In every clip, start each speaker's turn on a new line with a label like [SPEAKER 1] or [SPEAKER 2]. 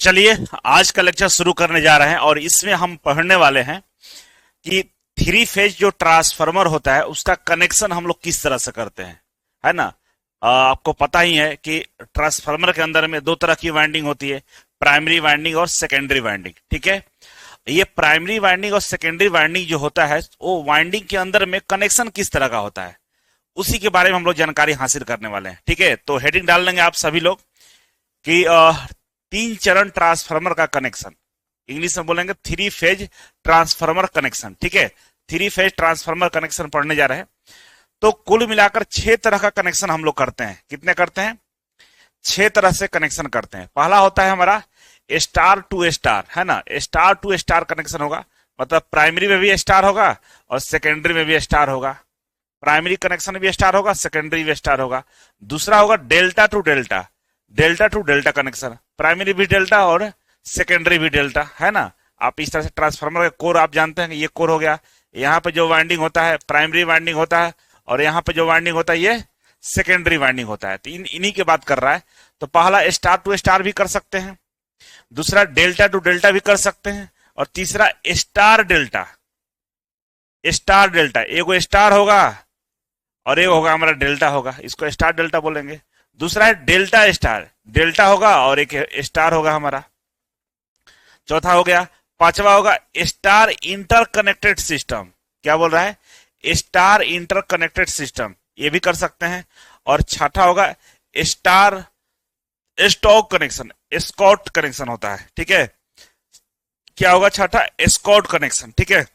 [SPEAKER 1] चलिए आज का लेक्चर शुरू करने जा रहे हैं और इसमें हम पढ़ने वाले हैं कि थ्री फेज जो ट्रांसफार्मर होता है उसका कनेक्शन हम लोग किस तरह से करते हैं, है ना। आपको पता ही है कि ट्रांसफार्मर के अंदर में दो तरह की वाइंडिंग होती है, प्राइमरी वाइंडिंग और सेकेंडरी वाइंडिंग। ठीक है, ये प्राइमरी वाइंडिंग और सेकेंडरी वाइंडिंग जो होता है वो वाइंडिंग के अंदर में कनेक्शन किस तरह का होता है उसी के बारे में हम लोग जानकारी हासिल करने वाले हैं। ठीक है, तो हेडिंग डाल लेंगे आप सभी लोग कि तीन चरण ट्रांसफार्मर का कनेक्शन, इंग्लिश में बोलेंगे थ्री फेज ट्रांसफार्मर कनेक्शन। ठीक है, थ्री फेज ट्रांसफार्मर कनेक्शन पढ़ने जा रहे हैं। तो कुल मिलाकर 6 तरह का कनेक्शन हम लोग करते हैं। कितने करते हैं? 6 तरह से कनेक्शन करते हैं। पहला होता है हमारा स्टार टू स्टार, है ना। स्टार टू स्टार कनेक्शन होगा, मतलब प्राइमरी में भी स्टार होगा और सेकेंडरी में भी स्टार होगा। प्राइमरी कनेक्शन भी स्टार होगा, सेकेंडरी भी स्टार होगा। दूसरा होगा delta two delta, delta two delta connection, primary भी डेल्टा और सेकेंडरी भी डेल्टा, है ना। आप इस तरह से ट्रांसफार्मर का कोर आप जानते हैं कि ये कोर हो गया, यहाँ पे जो वाइंडिंग होता है प्राइमरी वाइंडिंग होता है और यहाँ पे जो वाइंडिंग होता है ये सेकेंडरी वाइंडिंग होता है। तो इन्हीं की बात कर रहा है। तो पहला स्टार टू स्टार भी कर सकते हैं, दूसरा डेल्टा टू डेल्टा भी कर सकते हैं और तीसरा स्टार डेल्टा। स्टार डेल्टा, एगो स्टार होगा और एक होगा हमारा डेल्टा होगा, इसको स्टार डेल्टा बोलेंगे। दूसरा है डेल्टा स्टार, डेल्टा होगा और एक स्टार होगा हमारा। चौथा हो गया, पांचवा होगा स्टार इंटरकनेक्टेड सिस्टम। क्या बोल रहा है? स्टार इंटरकनेक्टेड सिस्टम, ये भी कर सकते हैं। और छठा होगा star stock connection, Scott connection होता है। ठीक है, क्या होगा छठा? Scott connection. ठीक है,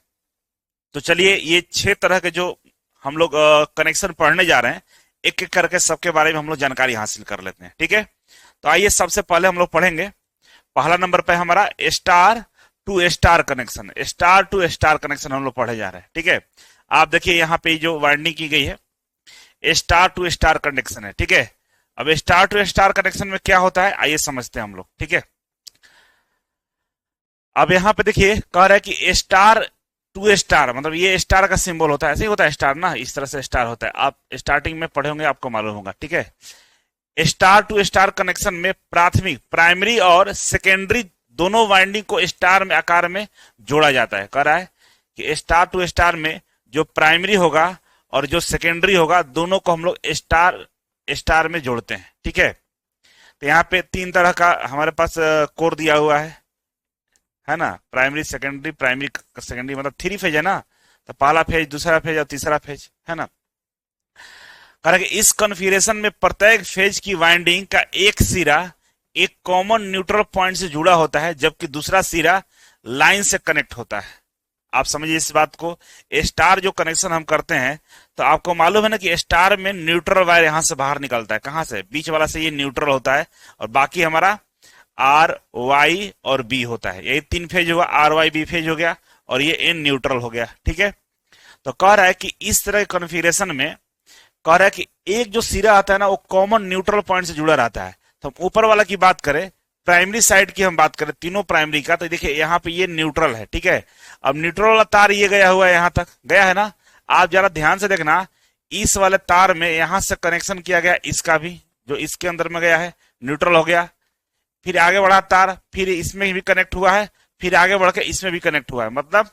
[SPEAKER 1] तो चलिए ये 6 तरह के जो हम लोग कनेक्शन पढ़ने जा रहे हैं, एक एक करके सबके बारे में हम लोग जानकारी हासिल कर लेते हैं। ठीक है, तो आइए सबसे पहले हम लोग पढ़ेंगे। पहला नंबर पे हमारा star to star connection, star to star connection हम लोग पढ़े जा रहे हैं। ठीक है, आप देखिए यहाँ पे जो वाइंडिंग की गई है स्टार टू स्टार कनेक्शन है। ठीक है, अब स्टार टू स्टार कनेक्शन में क्या होता है आइए समझते हैं हम लोग। ठीक है, अब यहाँ पे देखिए कह रहा है कि स्टार टू स्टार, मतलब ये स्टार का सिंबल होता है, ऐसे ही होता है स्टार ना, इस तरह से स्टार होता है। आप स्टार्टिंग में पढ़े होंगे, आपको मालूम होगा। ठीक है, स्टार टू स्टार कनेक्शन में प्राथमिक, प्राइमरी और सेकेंडरी दोनों वाइंडिंग को स्टार में आकार में जोड़ा जाता है। कह रहा है कि स्टार टू स्टार में जो प्राइमरी होगा और जो सेकेंडरी होगा दोनों को हम लोग स्टार स्टार में जोड़ते हैं। ठीक है, तो यहाँ पे 3 तरह का हमारे पास कोर दिया हुआ है ना। प्राइमरी सेकेंडरी, प्राइमरी सेकेंडरी मतलब 3 फेज है ना, तो पहला फेज, दूसरा फेज और तीसरा फेज, है ना। कह कि इस कॉन्फ़िगरेशन में प्रत्येक फेज की वाइंडिंग का एक सिरा एक कॉमन न्यूट्रल पॉइंट से जुड़ा होता है, जबकि दूसरा सिरा लाइन से कनेक्ट होता है। आप समझिए इस बात को। स्टार जो कनेक्शन हम करते हैं तो आपको मालूम है ना कि स्टार में न्यूट्रल वायर यहां से बाहर निकलता है। कहां से? बीच वाला से ये न्यूट्रल होता है और बाकी हमारा आर वाई और बी होता है। यही 3 फेज हुआ, आर वाई बी फेज हो गया और ये एन न्यूट्रल हो गया। ठीक है, तो कह रहा है कि इस तरह के कॉन्फ़िगरेशन में कह रहा है कि एक जो सिरा आता है ना वो कॉमन न्यूट्रल पॉइंट से जुड़ा रहता है। तो ऊपर वाला की बात करें, प्राइमरी साइड की हम बात करें, तीनों प्राइमरी का, तो देखिए यहाँ पे ये न्यूट्रल है। ठीक है, अब न्यूट्रल वाला तार ये गया हुआ है, यहाँ तक गया है ना। आप जरा ध्यान से देखना, इस वाले तार में यहां से कनेक्शन किया गया, इसका भी जो इसके अंदर में गया है न्यूट्रल हो गया। फिर आगे बढ़ा तार, फिर इसमें भी कनेक्ट हुआ है, फिर आगे बढ़ के इसमें भी कनेक्ट हुआ है। मतलब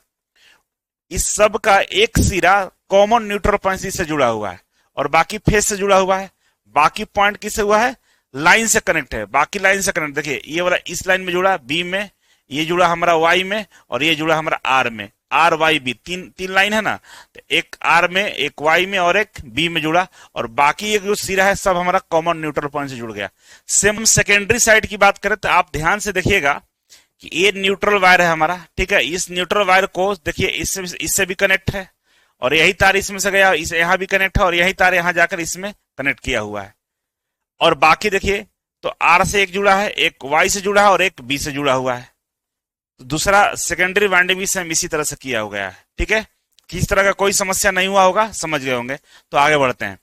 [SPEAKER 1] इस सब का एक सिरा कॉमन न्यूट्रल पॉइंट से जुड़ा हुआ है और बाकी फेज से जुड़ा हुआ है। बाकी पॉइंट किससे हुआ है? लाइन से कनेक्ट है, बाकी लाइन से कनेक्ट। देखिए ये वाला इस लाइन में जुड़ा, बी में, ये जुड़ा हमारा वाई में और ये जुड़ा हमारा आर में। आर वाई बी, तीन लाइन है ना, तो एक आर में, एक वाई में और एक बी में जुड़ा और बाकी एक जो सिरा है सब हमारा कॉमन न्यूट्रल पॉइंट से जुड़ गया। सेम सेकेंडरी साइड की बात करें तो आप ध्यान से देखिएगा कि ये न्यूट्रल वायर है हमारा। ठीक है, इस न्यूट्रल वायर को देखिए इससे भी कनेक्ट है और यही तार इसमें से गया, इस यहाँ भी कनेक्ट है और यही तार यहाँ जाकर इसमें कनेक्ट किया हुआ है। और बाकी देखिए तो आर से एक जुड़ा है, एक वाई से जुड़ा है और एक बी से जुड़ा हुआ है। तो दूसरा सेकेंडरी वाइंडिंग भी सेम इसी तरह से किया हो गया है। ठीक है, किस तरह का कोई समस्या नहीं हुआ होगा, समझ गए होंगे। तो आगे बढ़ते हैं।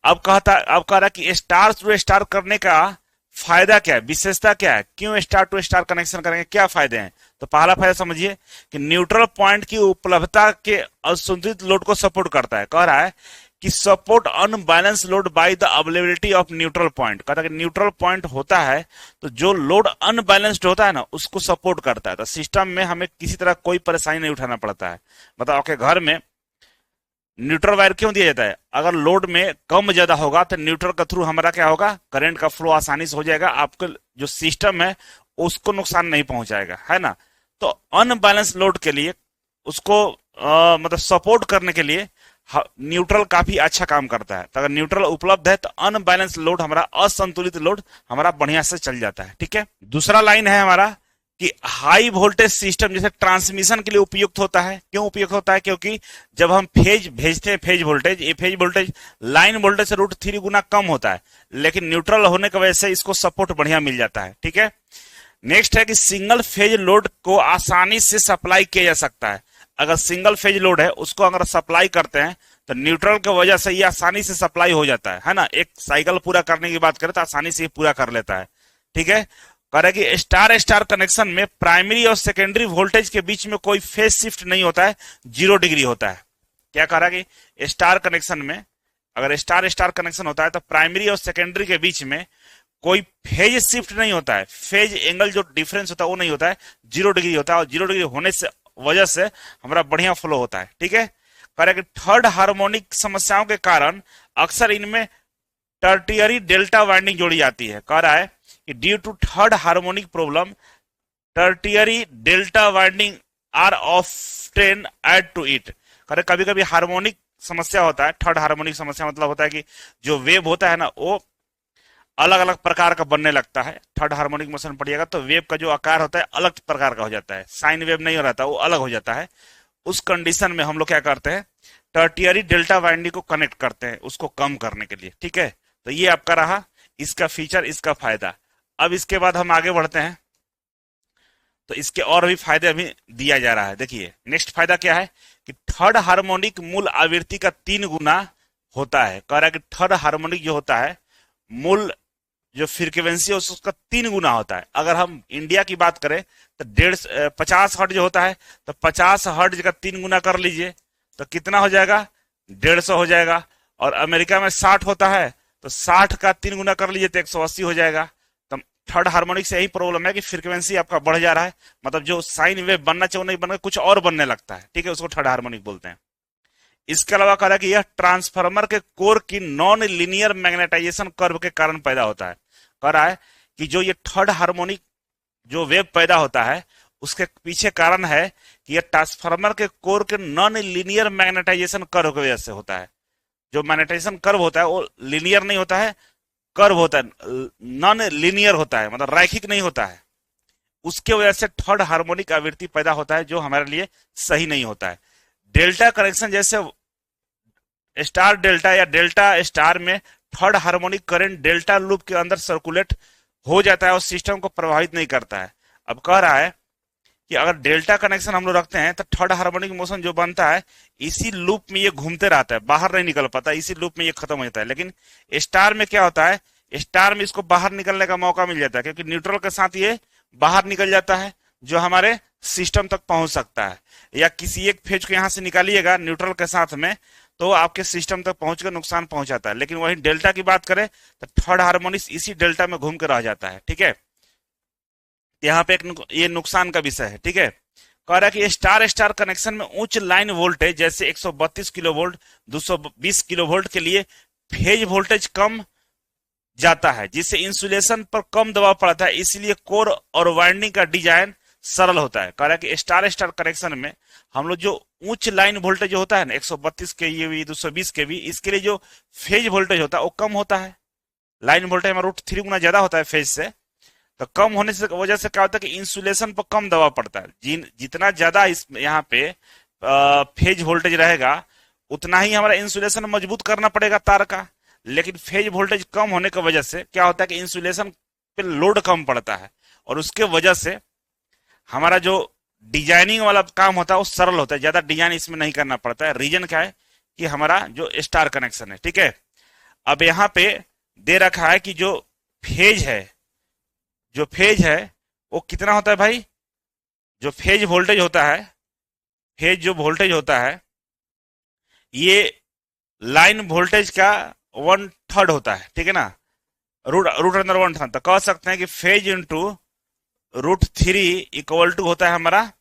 [SPEAKER 1] अब कह रहा कि स्टार टू स्टार करने का फायदा क्या है, विशेषता क्या है, क्यों स्टार टू स्टार कनेक्शन करेंगे, क्या फायदे हैं। तो पहला फायदा समझिए कि न्यूट्रल पॉइंट की उपलब्धता के असंतुलित लोड को सपोर्ट करता है। कह रहा है कि support unbalance load by the availability of neutral point. कहता है कि न्यूट्रल पॉइंट होता है तो जो लोड अनबैलेंस्ड होता है ना उसको सपोर्ट करता है, तो सिस्टम में हमें किसी तरह कोई परेशानी नहीं उठाना पड़ता है। मतलब आपके घर में न्यूट्रल वायर क्यों दिया जाता है? अगर लोड में कम ज्यादा होगा तो न्यूट्रल के थ्रू हमारा क्या होगा, करंट का फ्लो आसानी से हो जाएगा, आपके जो सिस्टम है उसको नुकसान नहीं पहुंचाएगा, है ना। तो अनबैलेंस लोड के लिए उसको मतलब सपोर्ट करने के लिए न्यूट्रल काफी अच्छा काम करता है। तो अगर न्यूट्रल उपलब्ध है तो अनबैलेंस लोड हमारा, असंतुलित लोड हमारा बढ़िया से चल जाता है। ठीक है, दूसरा लाइन है हमारा कि हाई वोल्टेज सिस्टम जैसे ट्रांसमिशन के लिए उपयुक्त होता है। क्यों उपयुक्त होता है? क्योंकि जब हम फेज भेजते हैं, फेज वोल्टेज, ये फेज वोल्टेज लाइन वोल्टेज से √3 गुना कम होता है, लेकिन न्यूट्रल होने की वजह से इसको सपोर्ट बढ़िया मिल जाता है। ठीक है, नेक्स्ट है कि सिंगल फेज लोड को आसानी से सप्लाई किया जा सकता है। अगर सिंगल फेज लोड है उसको अगर सप्लाई करते हैं तो न्यूट्रल की वजह से ये आसानी से सप्लाई हो जाता है ना। एक साइकिल पूरा करने की बात करें तो आसानी से ये पूरा कर लेता है। ठीक है, कह रहा है कि स्टार स्टार कनेक्शन में प्राइमरी और सेकेंडरी वोल्टेज के बीच में कोई फेज शिफ्ट नहीं होता है, 0 डिग्री होता है। क्या कह रहा है कि स्टार कनेक्शन में, अगर स्टार स्टार कनेक्शन होता है तो प्राइमरी और सेकेंडरी के बीच में कोई फेज शिफ्ट नहीं होता है, फेज एंगल जो डिफरेंस होता है वो नहीं होता है, 0 डिग्री होता है। और 0 डिग्री होने से वजह से हमारा बढ़िया फ्लो होता है। ठीक है, कह रहा है कि थर्ड हार्मोनिक समस्याओं के कारण अक्सर इनमें टर्टियरी डेल्टा वाइंडिंग जोड़ी जाती है। कह रहा है कि due to third harmonic problem tertiary delta winding are often add to it. कह रहे कभी कभी हार्मोनिक समस्या होता है, थर्ड हार्मोनिक समस्या मतलब होता है कि जो वेव होता है ना वो अलग अलग प्रकार का बनने लगता है। थर्ड हार्मोनिक मोशन पड़िएगा तो वेव का जो आकार होता है अलग प्रकार का हो जाता है, साइन वेव नहीं हो रहता, वो अलग हो जाता है। उस कंडीशन में हम लोग क्या करते हैं, टर्टियरी डेल्टा वाइंडिंग को कनेक्ट करते हैं उसको कम करने के लिए। ठीक है, तो ये आपका रहा इसका फीचर, इसका फायदा। अब इसके बाद हम आगे बढ़ते हैं तो इसके और भी फायदे अभी दिया जा रहा है। देखिए नेक्स्ट फायदा क्या है कि थर्ड हार्मोनिक मूल आवृत्ति का 3 गुना होता है। कह रहा है कि थर्ड हार्मोनिक जो होता है मूल जो फ्रीक्वेंसी है उसका 3 गुना होता है। अगर हम इंडिया की बात करें तो 50 हर्ट्ज जो होता है तो 50 हर्ट्ज का 3 गुना कर लीजिए तो कितना हो जाएगा, 150 हो जाएगा। और अमेरिका में 60 होता है तो 60 का 3 गुना कर लीजिए तो 180 हो जाएगा। तो थर्ड हार्मोनिक से यही प्रॉब्लम है कि फ्रीक्वेंसी आपका बढ़ जा रहा है, मतलब जो साइन वेव बनना चाहिए नहीं बनना, कुछ और बनने लगता है। ठीक है, उसको थर्ड हार्मोनिक बोलते हैं। इसके अलावा कह रहा है कि यह ट्रांसफार्मर के कोर की नॉन लीनियर मैग्नेटाइजेशन कर्व के कारण पैदा होता है। कह रहा है कि जो ये थर्ड हार्मोनिक जो वेव पैदा होता है उसके पीछे कारण है कि यह ट्रांसफार्मर के कोर के नॉन लीनियर मैग्नेटाइजेशन कर्व की वजह से होता है। जो मैग्नेटाइजेशन कर्व होता है वो लीनियर नहीं होता है, कर्व होता है, नॉन लीनियर होता है, मतलब रैखिक नहीं होता है। उसके वजह से थर्ड हार्मोनिक आवृत्ति पैदा होता है जो हमारे लिए सही नहीं होता है। डेल्टा कनेक्शन जैसे स्टार डेल्टा या डेल्टा स्टार में third harmonic current delta loop के अंदर सर्कुलेट हो जाता है और सिस्टम को प्रभावित नहीं करता है। अब कह रहा है कि अगर डेल्टा कनेक्शन हम लोग रखते हैं तो थर्ड हार्मोनिक मोशन जो बनता है इसी लूप में ये घूमते रहता है, बाहर नहीं निकल पाता, इसी लूप में ये खत्म हो जाता है। लेकिन स्टार में क्या होता है, स्टार में इसको बाहर निकलने का मौका मिल जाता है क्योंकि न्यूट्रल के साथ ये बाहर निकल जाता है जो हमारे सिस्टम तक पहुंच सकता है। या किसी एक फेज को यहां से निकालिएगा न्यूट्रल के साथ में तो आपके सिस्टम तक पहुंचकर नुकसान पहुंचाता है। लेकिन वही डेल्टा की बात करें तो थर्ड हार्मोनिक इसी डेल्टा में घूम कर रह जाता है। ठीक है, यहाँ पे एक ये नुकसान का विषय है। ठीक है, कह रहा है कि स्टार स्टार कनेक्शन में उच्च लाइन वोल्टेज जैसे 132 किलो वोल्ट 220 किलो वोल्ट के लिए फेज वोल्टेज कम जाता है जिससे इंसुलेशन पर कम दबाव पड़ता है, इसलिए कोर और वाइंडिंग का डिजाइन सरल होता है। कह रहा है कि स्टार स्टार कनेक्शन में हम लोग जो उच्च लाइन वोल्टेज जो होता है ना 132 केवी 220 केवी, इसके लिए जो फेज वोल्टेज होता है वो कम होता है। लाइन वोल्टेज में √3 गुना ज्यादा होता है फेज से, तो कम होने से वजह से क्या होता है कि इंसुलेशन पर कम दबाव पड़ता है। जितना ज्यादा इस यहाँ पे फेज वोल्टेज रहेगा उतना ही हमारा इंसुलेशन मजबूत करना पड़ेगा तार का। लेकिन फेज वोल्टेज कम होने की वजह से क्या होता है कि इंसुलेशन पे लोड कम पड़ता है और उसके वजह से हमारा जो डिजाइनिंग वाला काम होता है वो सरल होता है, ज्यादा डिजाइन इसमें नहीं करना पड़ता है। रीजन क्या है कि हमारा जो स्टार कनेक्शन है। ठीक है, अब यहाँ पे दे रखा है कि जो फेज है, जो फेज है वो कितना होता है भाई, जो फेज वोल्टेज होता है, फेज जो वोल्टेज होता है ये लाइन वोल्टेज का 1/3 होता है, ठीक है ना, रूट रूट अंदर 1/3, तो कह सकते हैं कि फेज इंटू √3 इक्वल टू होता है हमारा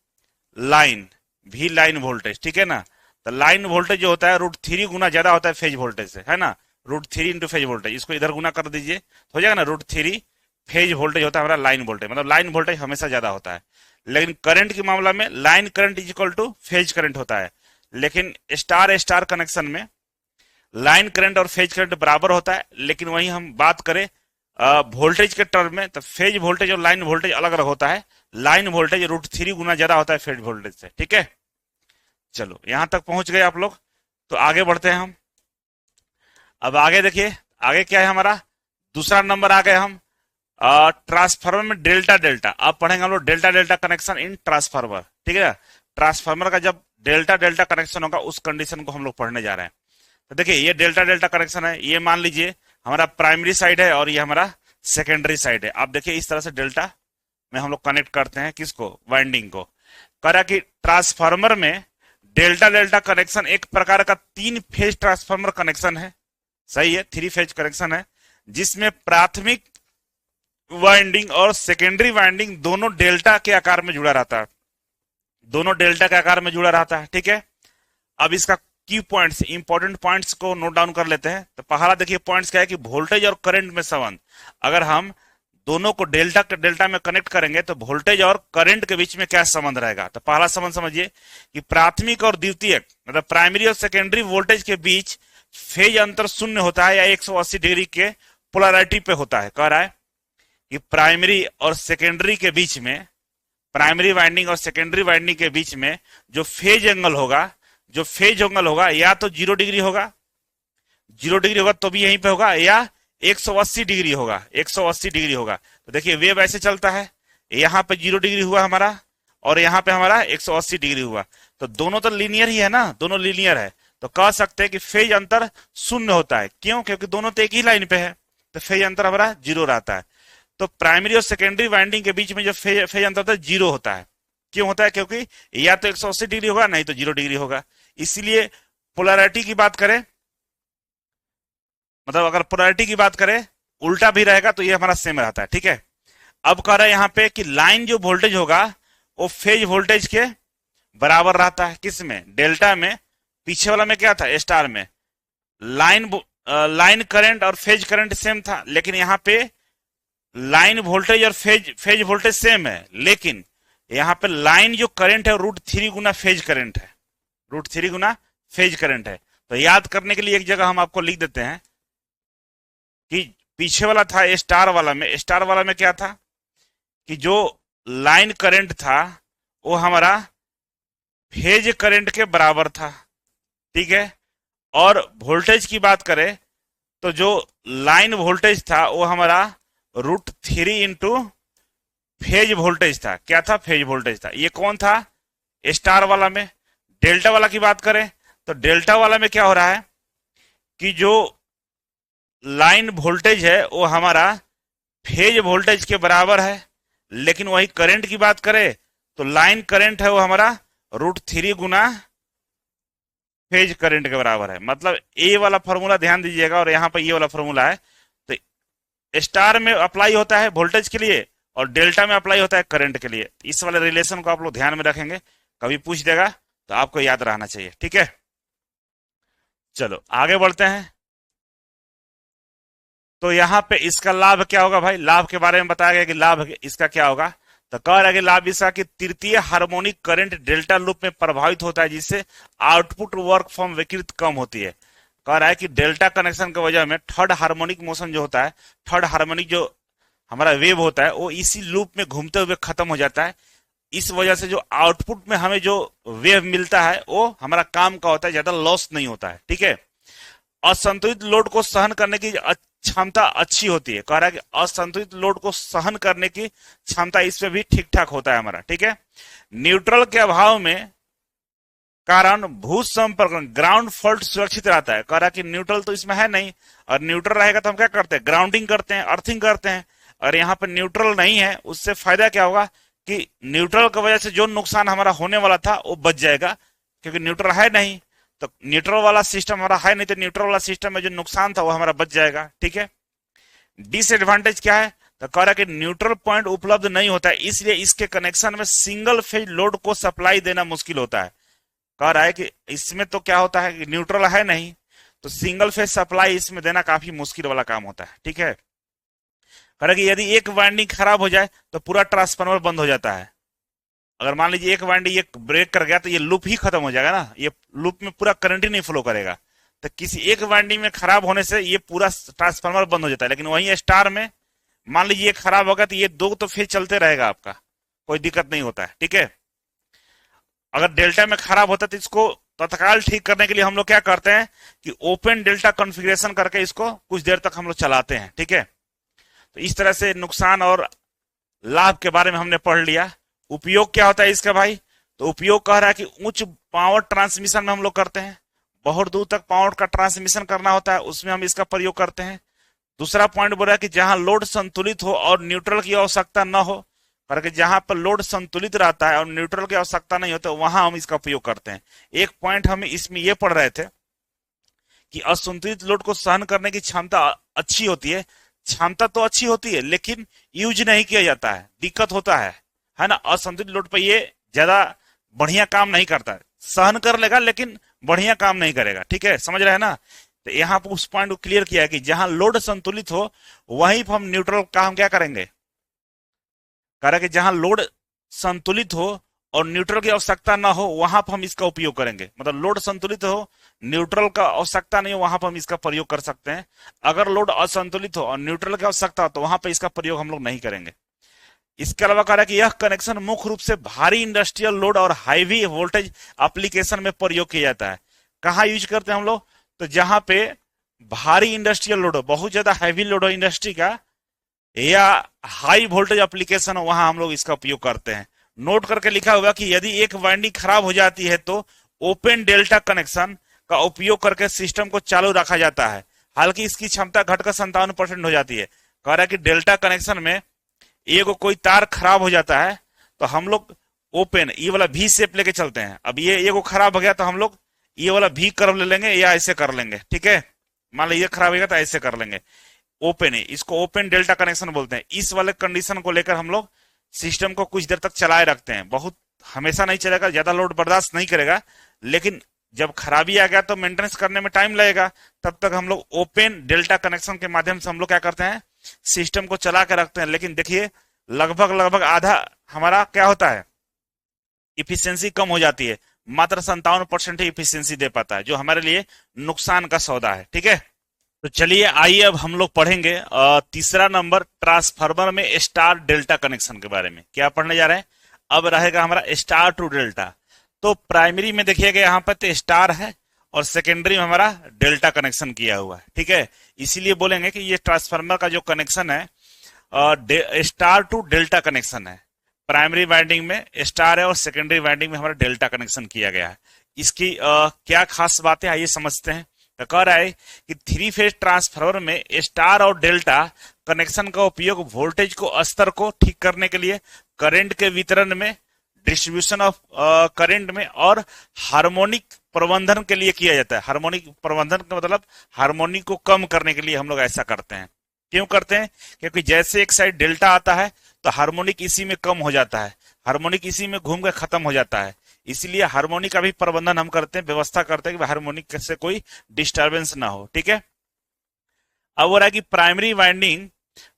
[SPEAKER 1] लाइन, भी लाइन वोल्टेज, ठीक है ना। तो लाइन वोल्टेज जो होता है √3 गुना ज्यादा होता है फेज वोल्टेज से, है ना। √3 इंटू फेज वोल्टेज, इसको इधर गुना कर दीजिए तो हो जाएगा ना, √3 फेज वोल्टेज होता है हमारा लाइन वोल्टेज, मतलब लाइन वोल्टेज हमेशा ज्यादा होता है। लेकिन करंट के मामला में line current is equal two phase current होता है, लेकिन स्टार स्टार कनेक्शन में लाइन करंट और फेज करंट बराबर होता है। लेकिन वही हम बात करें वोल्टेज के टर्म में, तो फेज वोल्टेज और लाइन वोल्टेज अलग अलग होता है। लाइन वोल्टेज √3 गुना ज्यादा होता है फेज वोल्टेज से, ठीक है। चलो यहां तक पहुंच गए आप लोग, तो आगे बढ़ते हैं हम। अब आगे देखिए, आगे क्या है हमारा, दूसरा नंबर आ गए हम ट्रांसफार्मर में डेल्टा डेल्टा। अब पढ़ेंगे हम लोग delta delta connection in transformer, ठीक है। ट्रांसफार्मर का जब डेल्टा डेल्टा कनेक्शन होगा उस कंडीशन को हम लोग पढ़ने जा रहे हैं। तो देखिए ये डेल्टा डेल्टा कनेक्शन है, ये मान लीजिए हमारा प्राइमरी साइड है और ये हमारा सेकेंडरी साइड है। आप देखिए इस तरह से डेल्टा में हम लोग कनेक्ट करते हैं किसको, वाइंडिंग को। कह रहा कि ट्रांसफार्मर में डेल्टा डेल्टा कनेक्शन एक प्रकार का 3 फेज ट्रांसफार्मर कनेक्शन है, सही है, 3 फेज कनेक्शन है, जिसमें प्राथमिक वाइंडिंग और सेकेंडरी वाइंडिंग दोनों डेल्टा के आकार में जुड़ा रहता है, दोनों डेल्टा के आकार में जुड़ा रहता है, ठीक है। अब इसका की पॉइंट्स, इंपॉर्टेंट पॉइंट्स को नोट डाउन कर लेते हैं। तो पहला देखिए पॉइंट्स क्या है कि वोल्टेज और करंट में संबंध, अगर हम दोनों को डेल्टा के डेल्टा में कनेक्ट करेंगे तो वोल्टेज और करंट के बीच में क्या संबंध रहेगा। तो पहला संबंध समझिए कि प्राथमिक और द्वितीयक मतलब प्राइमरी और सेकेंडरी वोल्टेज के बीच फेज अंतर शून्य होता है या 180 डिग्री के पोलैरिटी पे होता है। कह रहा है कि प्राइमरी और सेकेंडरी के बीच में, प्राइमरी वाइंडिंग और सेकेंडरी वाइंडिंग के बीच में जो फेज एंगल होगा, जो फेज एंगल होगा या तो 0 डिग्री होगा, 0 डिग्री होगा तो भी यहीं पे होगा, या 180 डिग्री होगा, 180 डिग्री होगा। तो देखिए वेव ऐसे चलता है, यहाँ पे 0 डिग्री हुआ हमारा और यहाँ पे हमारा 180 डिग्री हुआ, तो दोनों तो लीनियर ही है ना, दोनों लीनियर है। तो कह सकते हैं कि फेज अंतर शून्य होता है, क्यों, क्योंकि दोनों तो एक ही लाइन पे है, तो फेज अंतर हमारा 0 रहता है। तो प्राइमरी और सेकेंडरी वाइंडिंग के बीच में जो फेज अंतर होता है 0 होता है, क्यों होता है, क्योंकि या तो 180 डिग्री होगा नहीं तो 0 डिग्री होगा। इसीलिए पोलैरिटी की बात करें, मतलब अगर पोलैरिटी की बात करें उल्टा भी रहेगा तो ये हमारा सेम रहता है, ठीक है। अब कह रहा है यहाँ पे कि लाइन जो वोल्टेज होगा वो फेज वोल्टेज के बराबर रहता है, किस में, डेल्टा में। पीछे वाला में क्या था, स्टार में लाइन करंट और फेज करंट सेम था, लेकिन यहाँ पे लाइन वोल्टेज और फेज वोल्टेज सेम है, लेकिन यहाँ पे लाइन जो करंट है √3 गुना फेज करंट है, √3 गुना फेज करंट है। तो याद करने के लिए एक जगह हम आपको लिख देते हैं कि पीछे वाला था स्टार वाला में, स्टार वाला में क्या था कि जो लाइन करंट था वो हमारा फेज करंट के बराबर था, ठीक है। और वोल्टेज की बात करें तो जो लाइन वोल्टेज था वो हमारा √3 इंटू फेज वोल्टेज था, क्या था, फेज वोल्टेज था। ये कौन था, स्टार वाला में। डेल्टा वाला की बात करें तो डेल्टा वाला में क्या हो रहा है कि जो लाइन वोल्टेज है वो हमारा फेज वोल्टेज के बराबर है, लेकिन वही करंट की बात करें तो लाइन करंट है वो हमारा √3 गुना फेज करंट के बराबर है। मतलब ए वाला फॉर्मूला ध्यान दीजिएगा और यहाँ पर ये वाला फॉर्मूला है, तो स्टार में अप्लाई होता है वोल्टेज के लिए और डेल्टा में अप्लाई होता है करंट के लिए। इस वाले रिलेशन को आप लोग ध्यान में रखेंगे, कभी पूछ देगा तो आपको याद रहना चाहिए, ठीक है। चलो आगे बढ़ते हैं। तो यहाँ पे इसका लाभ क्या होगा भाई, लाभ के बारे में बताया गया कि लाभ इसका क्या होगा। तो कह रहा है कि लाभ इसका कि तृतीय हार्मोनिक करंट डेल्टा लूप में प्रभावित होता है, जिससे आउटपुट वर्क फ्रॉम विकृत कम होती है। कह रहा है कि डेल्टा कनेक्शन की वजह में थर्ड हार्मोनिक मोशन जो होता है, थर्ड हार्मोनिक जो हमारा वेव होता है वो इसी लूप में घूमते हुए खत्म हो जाता है। इस वजह से जो आउटपुट में हमें जो वेव मिलता है वो हमारा काम का होता है, ज्यादा लॉस नहीं होता है, ठीक है। असंतुलित लोड को सहन करने की क्षमता अच्छी होती है। कह रहा है कि असंतुलित लोड को सहन करने की क्षमता इस पे भी ठीक ठाक होता है हमारा, ठीक है। न्यूट्रल के अभाव में कारण भू संपर्क ग्राउंड फॉल्ट सुरक्षित रहता है। कह रहा है कि न्यूट्रल तो इसमें है नहीं, और न्यूट्रल रहेगा तो हम क्या करते हैं, ग्राउंडिंग करते हैं, अर्थिंग करते हैं। और यहाँ पर न्यूट्रल नहीं है, उससे फायदा क्या होगा कि न्यूट्रल की वजह से जो नुकसान हमारा होने वाला था वो बच जाएगा, क्योंकि न्यूट्रल है नहीं। तो न्यूट्रल वाला सिस्टम हमारा है नहीं, तो न्यूट्रल वाला सिस्टम में जो नुकसान था वो हमारा बच जाएगा। ठीक है, डिसएडवांटेज क्या है, तो कह रहा है कि न्यूट्रल पॉइंट उपलब्ध नहीं होता है, इसलिए इसके कनेक्शन में सिंगल फेज लोड को सप्लाई देना मुश्किल होता है। कह रहा है कि इसमें तो क्या होता है कि न्यूट्रल है नहीं, तो सिंगल फेज सप्लाई इसमें देना काफी मुश्किल वाला काम होता है। ठीक है, कह रहा है कि यदि एक वाइंडिंग खराब हो जाए तो पूरा ट्रांसफार्मर बंद हो जाता है। अगर मान लीजिए एक वाइंडिंग ये ब्रेक कर गया तो ये लूप ही खत्म हो जाएगा ना, ये लूप में पूरा करंट ही नहीं फ्लो करेगा। तो किसी एक वाइंडिंग में खराब होने से ये पूरा ट्रांसफार्मर बंद हो जाता है। लेकिन वहीं स्टार में मान लीजिए ये खराब होगा तो ये दो तो फिर चलते रहेगा आपका, कोई दिक्कत नहीं होता है। ठीक है, अगर डेल्टा में खराब होता है तो इसको तत्काल ठीक करने के लिए हम लोग क्या करते हैं कि ओपन डेल्टा कॉन्फ़िगरेशन करके इसको कुछ देर तक हम लोग चलाते हैं। ठीक है, तो इस तरह से नुकसान और लाभ के बारे में हमने पढ़ लिया। उपयोग क्या होता है इसका भाई, तो उपयोग कह रहा है कि उच्च पावर ट्रांसमिशन में हम लोग करते हैं, बहुत दूर तक पावर का ट्रांसमिशन करना होता है, उसमें हम इसका प्रयोग करते हैं। दूसरा पॉइंट बोल रहा है कि जहां लोड संतुलित हो और न्यूट्रल की आवश्यकता न हो, करके जहां पर लोड संतुलित रहता है और न्यूट्रल की आवश्यकता नहीं होता वहां हम इसका उपयोग करते हैं। एक पॉइंट हम इसमें यह पढ़ रहे थे कि असंतुलित लोड को सहन करने की क्षमता अच्छी होती है, क्षमता तो अच्छी होती है लेकिन यूज नहीं किया जाता है, दिक्कत होता है ना। असंतुलित लोड पर ये ज्यादा बढ़िया काम नहीं करता है, सहन कर लेगा लेकिन बढ़िया काम नहीं करेगा। ठीक है, समझ रहे हैं ना। तो यहाँ पर उस पॉइंट को क्लियर किया है कि जहां लोड संतुलित हो वहीं पर हम न्यूट्रल का हम क्या करेंगे, कह रहा है कि जहां लोड संतुलित हो और न्यूट्रल की आवश्यकता ना हो वहां पर हम इसका उपयोग करेंगे। मतलब लोड संतुलित हो, न्यूट्रल का आवश्यकता नहीं हो, वहां पर हम इसका प्रयोग कर सकते हैं। अगर लोड असंतुलित हो और न्यूट्रल की आवश्यकता हो तो वहां पर इसका प्रयोग हम लोग नहीं करेंगे। इसके अलावा कह रहा है कि यह कनेक्शन मुख्य रूप से भारी इंडस्ट्रियल लोड और हाईवी वोल्टेज एप्लीकेशन में प्रयोग किया जाता है। कहाँ यूज करते हैं हम लोग, तो जहां पे भारी इंडस्ट्रियल लोड हो, बहुत ज्यादा हैवी लोड हो इंडस्ट्री का, या हाई वोल्टेज एप्लीकेशन हो, वहां हम लोग इसका उपयोग करते हैं। नोट करके लिखा होगा कि यदि एक वाइंडिंग खराब हो जाती है तो ओपन डेल्टा कनेक्शन का उपयोग करके सिस्टम को चालू रखा जाता है, हालांकि इसकी क्षमता घटकर 57% हो जाती है। कह रहा है कि डेल्टा कनेक्शन में एक कोई तार खराब हो जाता है तो हम लोग ओपन ये वाला भी शेप लेके चलते हैं। अब ये एगो खराब हो गया तो हम लोग ये वाला भी कर्व ले लेंगे या ऐसे कर लेंगे। ठीक है, मान लो ये खराब हो गया तो ऐसे कर लेंगे, ओपन है, इसको ओपन डेल्टा कनेक्शन बोलते हैं। इस वाले कंडीशन को लेकर हम लोग सिस्टम को कुछ देर तक चलाए रखते हैं। बहुत हमेशा नहीं चलेगा, ज्यादा लोड बर्दाश्त नहीं करेगा, लेकिन जब खराबी आ गया तो मेंटेनेंस करने में टाइम लगेगा, तब तक हम लोग ओपन डेल्टा कनेक्शन के माध्यम से हम लोग क्या करते हैं, सिस्टम को चला कर रखते हैं। लेकिन देखिए लगभग आधा हमारा क्या होता है, इफिशियंसी कम हो जाती है, मात्र 57% ही इफिशियंसी दे पाता है, जो हमारे लिए नुकसान का सौदा है। ठीक है, तो चलिए आइए अब हम लोग पढ़ेंगे तीसरा नंबर ट्रांसफार्मर में स्टार डेल्टा कनेक्शन के बारे में। क्या पढ़ने जा रहे हैं, अब रहेगा हमारा स्टार टू डेल्टा। तो प्राइमरी में देखिएगा यहाँ पर तो स्टार है और सेकेंडरी में हमारा डेल्टा कनेक्शन किया हुआ है। ठीक है, इसीलिए बोलेंगे कि ये ट्रांसफार्मर का जो कनेक्शन है स्टार टू डेल्टा कनेक्शन है। प्राइमरी वाइंडिंग में स्टार है और सेकेंडरी वाइंडिंग में हमारा डेल्टा कनेक्शन किया गया है। इसकी क्या खास बात है आइए समझते हैं। तो कह रहा है कि थ्री फेज ट्रांसफार्मर में स्टार और डेल्टा कनेक्शन का उपयोग वोल्टेज को स्तर को ठीक करने के लिए, करंट के वितरण में, डिस्ट्रीब्यूशन ऑफ करंट में और हार्मोनिक प्रबंधन के लिए किया जाता है। हार्मोनिक प्रबंधन का मतलब हार्मोनिक को कम करने के लिए हम लोग ऐसा करते हैं। क्यों करते हैं, क्योंकि जैसे एक साइड डेल्टा आता है तो हार्मोनिक इसी में कम हो जाता है, हार्मोनिक इसी में घूम कर खत्म हो जाता है, इसलिए हार्मोनिक का भी प्रबंधन हम करते हैं, व्यवस्था करते हैं कि हार्मोनिक से कोई डिस्टरबेंस ना हो। ठीक है, अब हो रहा है कि प्राइमरी वाइंडिंग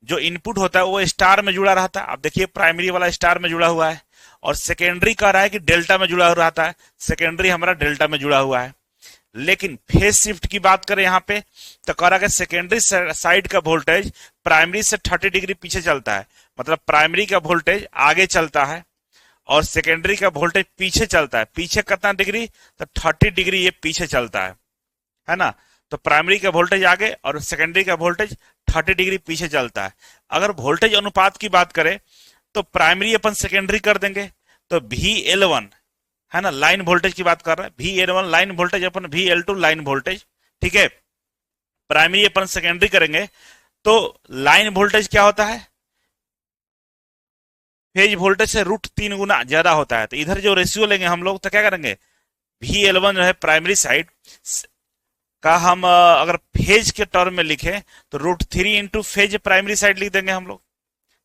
[SPEAKER 1] जो इनपुट होता है वो स्टार में जुड़ा रहता है। अब देखिए प्राइमरी वाला स्टार में जुड़ा हुआ है और सेकेंडरी कह रहा है कि डेल्टा में जुड़ा रहता है, सेकेंडरी हमारा डेल्टा में जुड़ा हुआ है। लेकिन फेज शिफ्ट की बात करें यहाँ पे तो कह रहा है कि सेकेंडरी साइड का वोल्टेज प्राइमरी से 30 डिग्री पीछे चलता है, मतलब प्राइमरी का वोल्टेज आगे चलता है और सेकेंडरी का वोल्टेज पीछे चलता है। पीछे कितना डिग्री, तो 30 डिग्री ये पीछे चलता है ना। तो प्राइमरी का वोल्टेज आगे और सेकेंडरी का वोल्टेज 30 डिग्री पीछे चलता है। अगर वोल्टेज अनुपात की बात करें तो प्राइमरी अपन सेकेंडरी कर देंगे तो VL1 है ना, लाइन वोल्टेज की बात कर रहे हैं, VL1 लाइन वोल्टेज अपन VL2 लाइन वोल्टेज। ठीक है, प्राइमरी अपन सेकेंडरी करेंगे तो लाइन वोल्टेज क्या होता है, फेज वोल्टेज से √3 गुना ज्यादा होता है। तो इधर जो रेशियो लेंगे हम लोग तो क्या करेंगे, VL1 जो है प्राइमरी साइड का हम अगर फेज के टर्म में लिखें तो √3 इंटू फेज प्राइमरी साइड लिख देंगे हम लोग,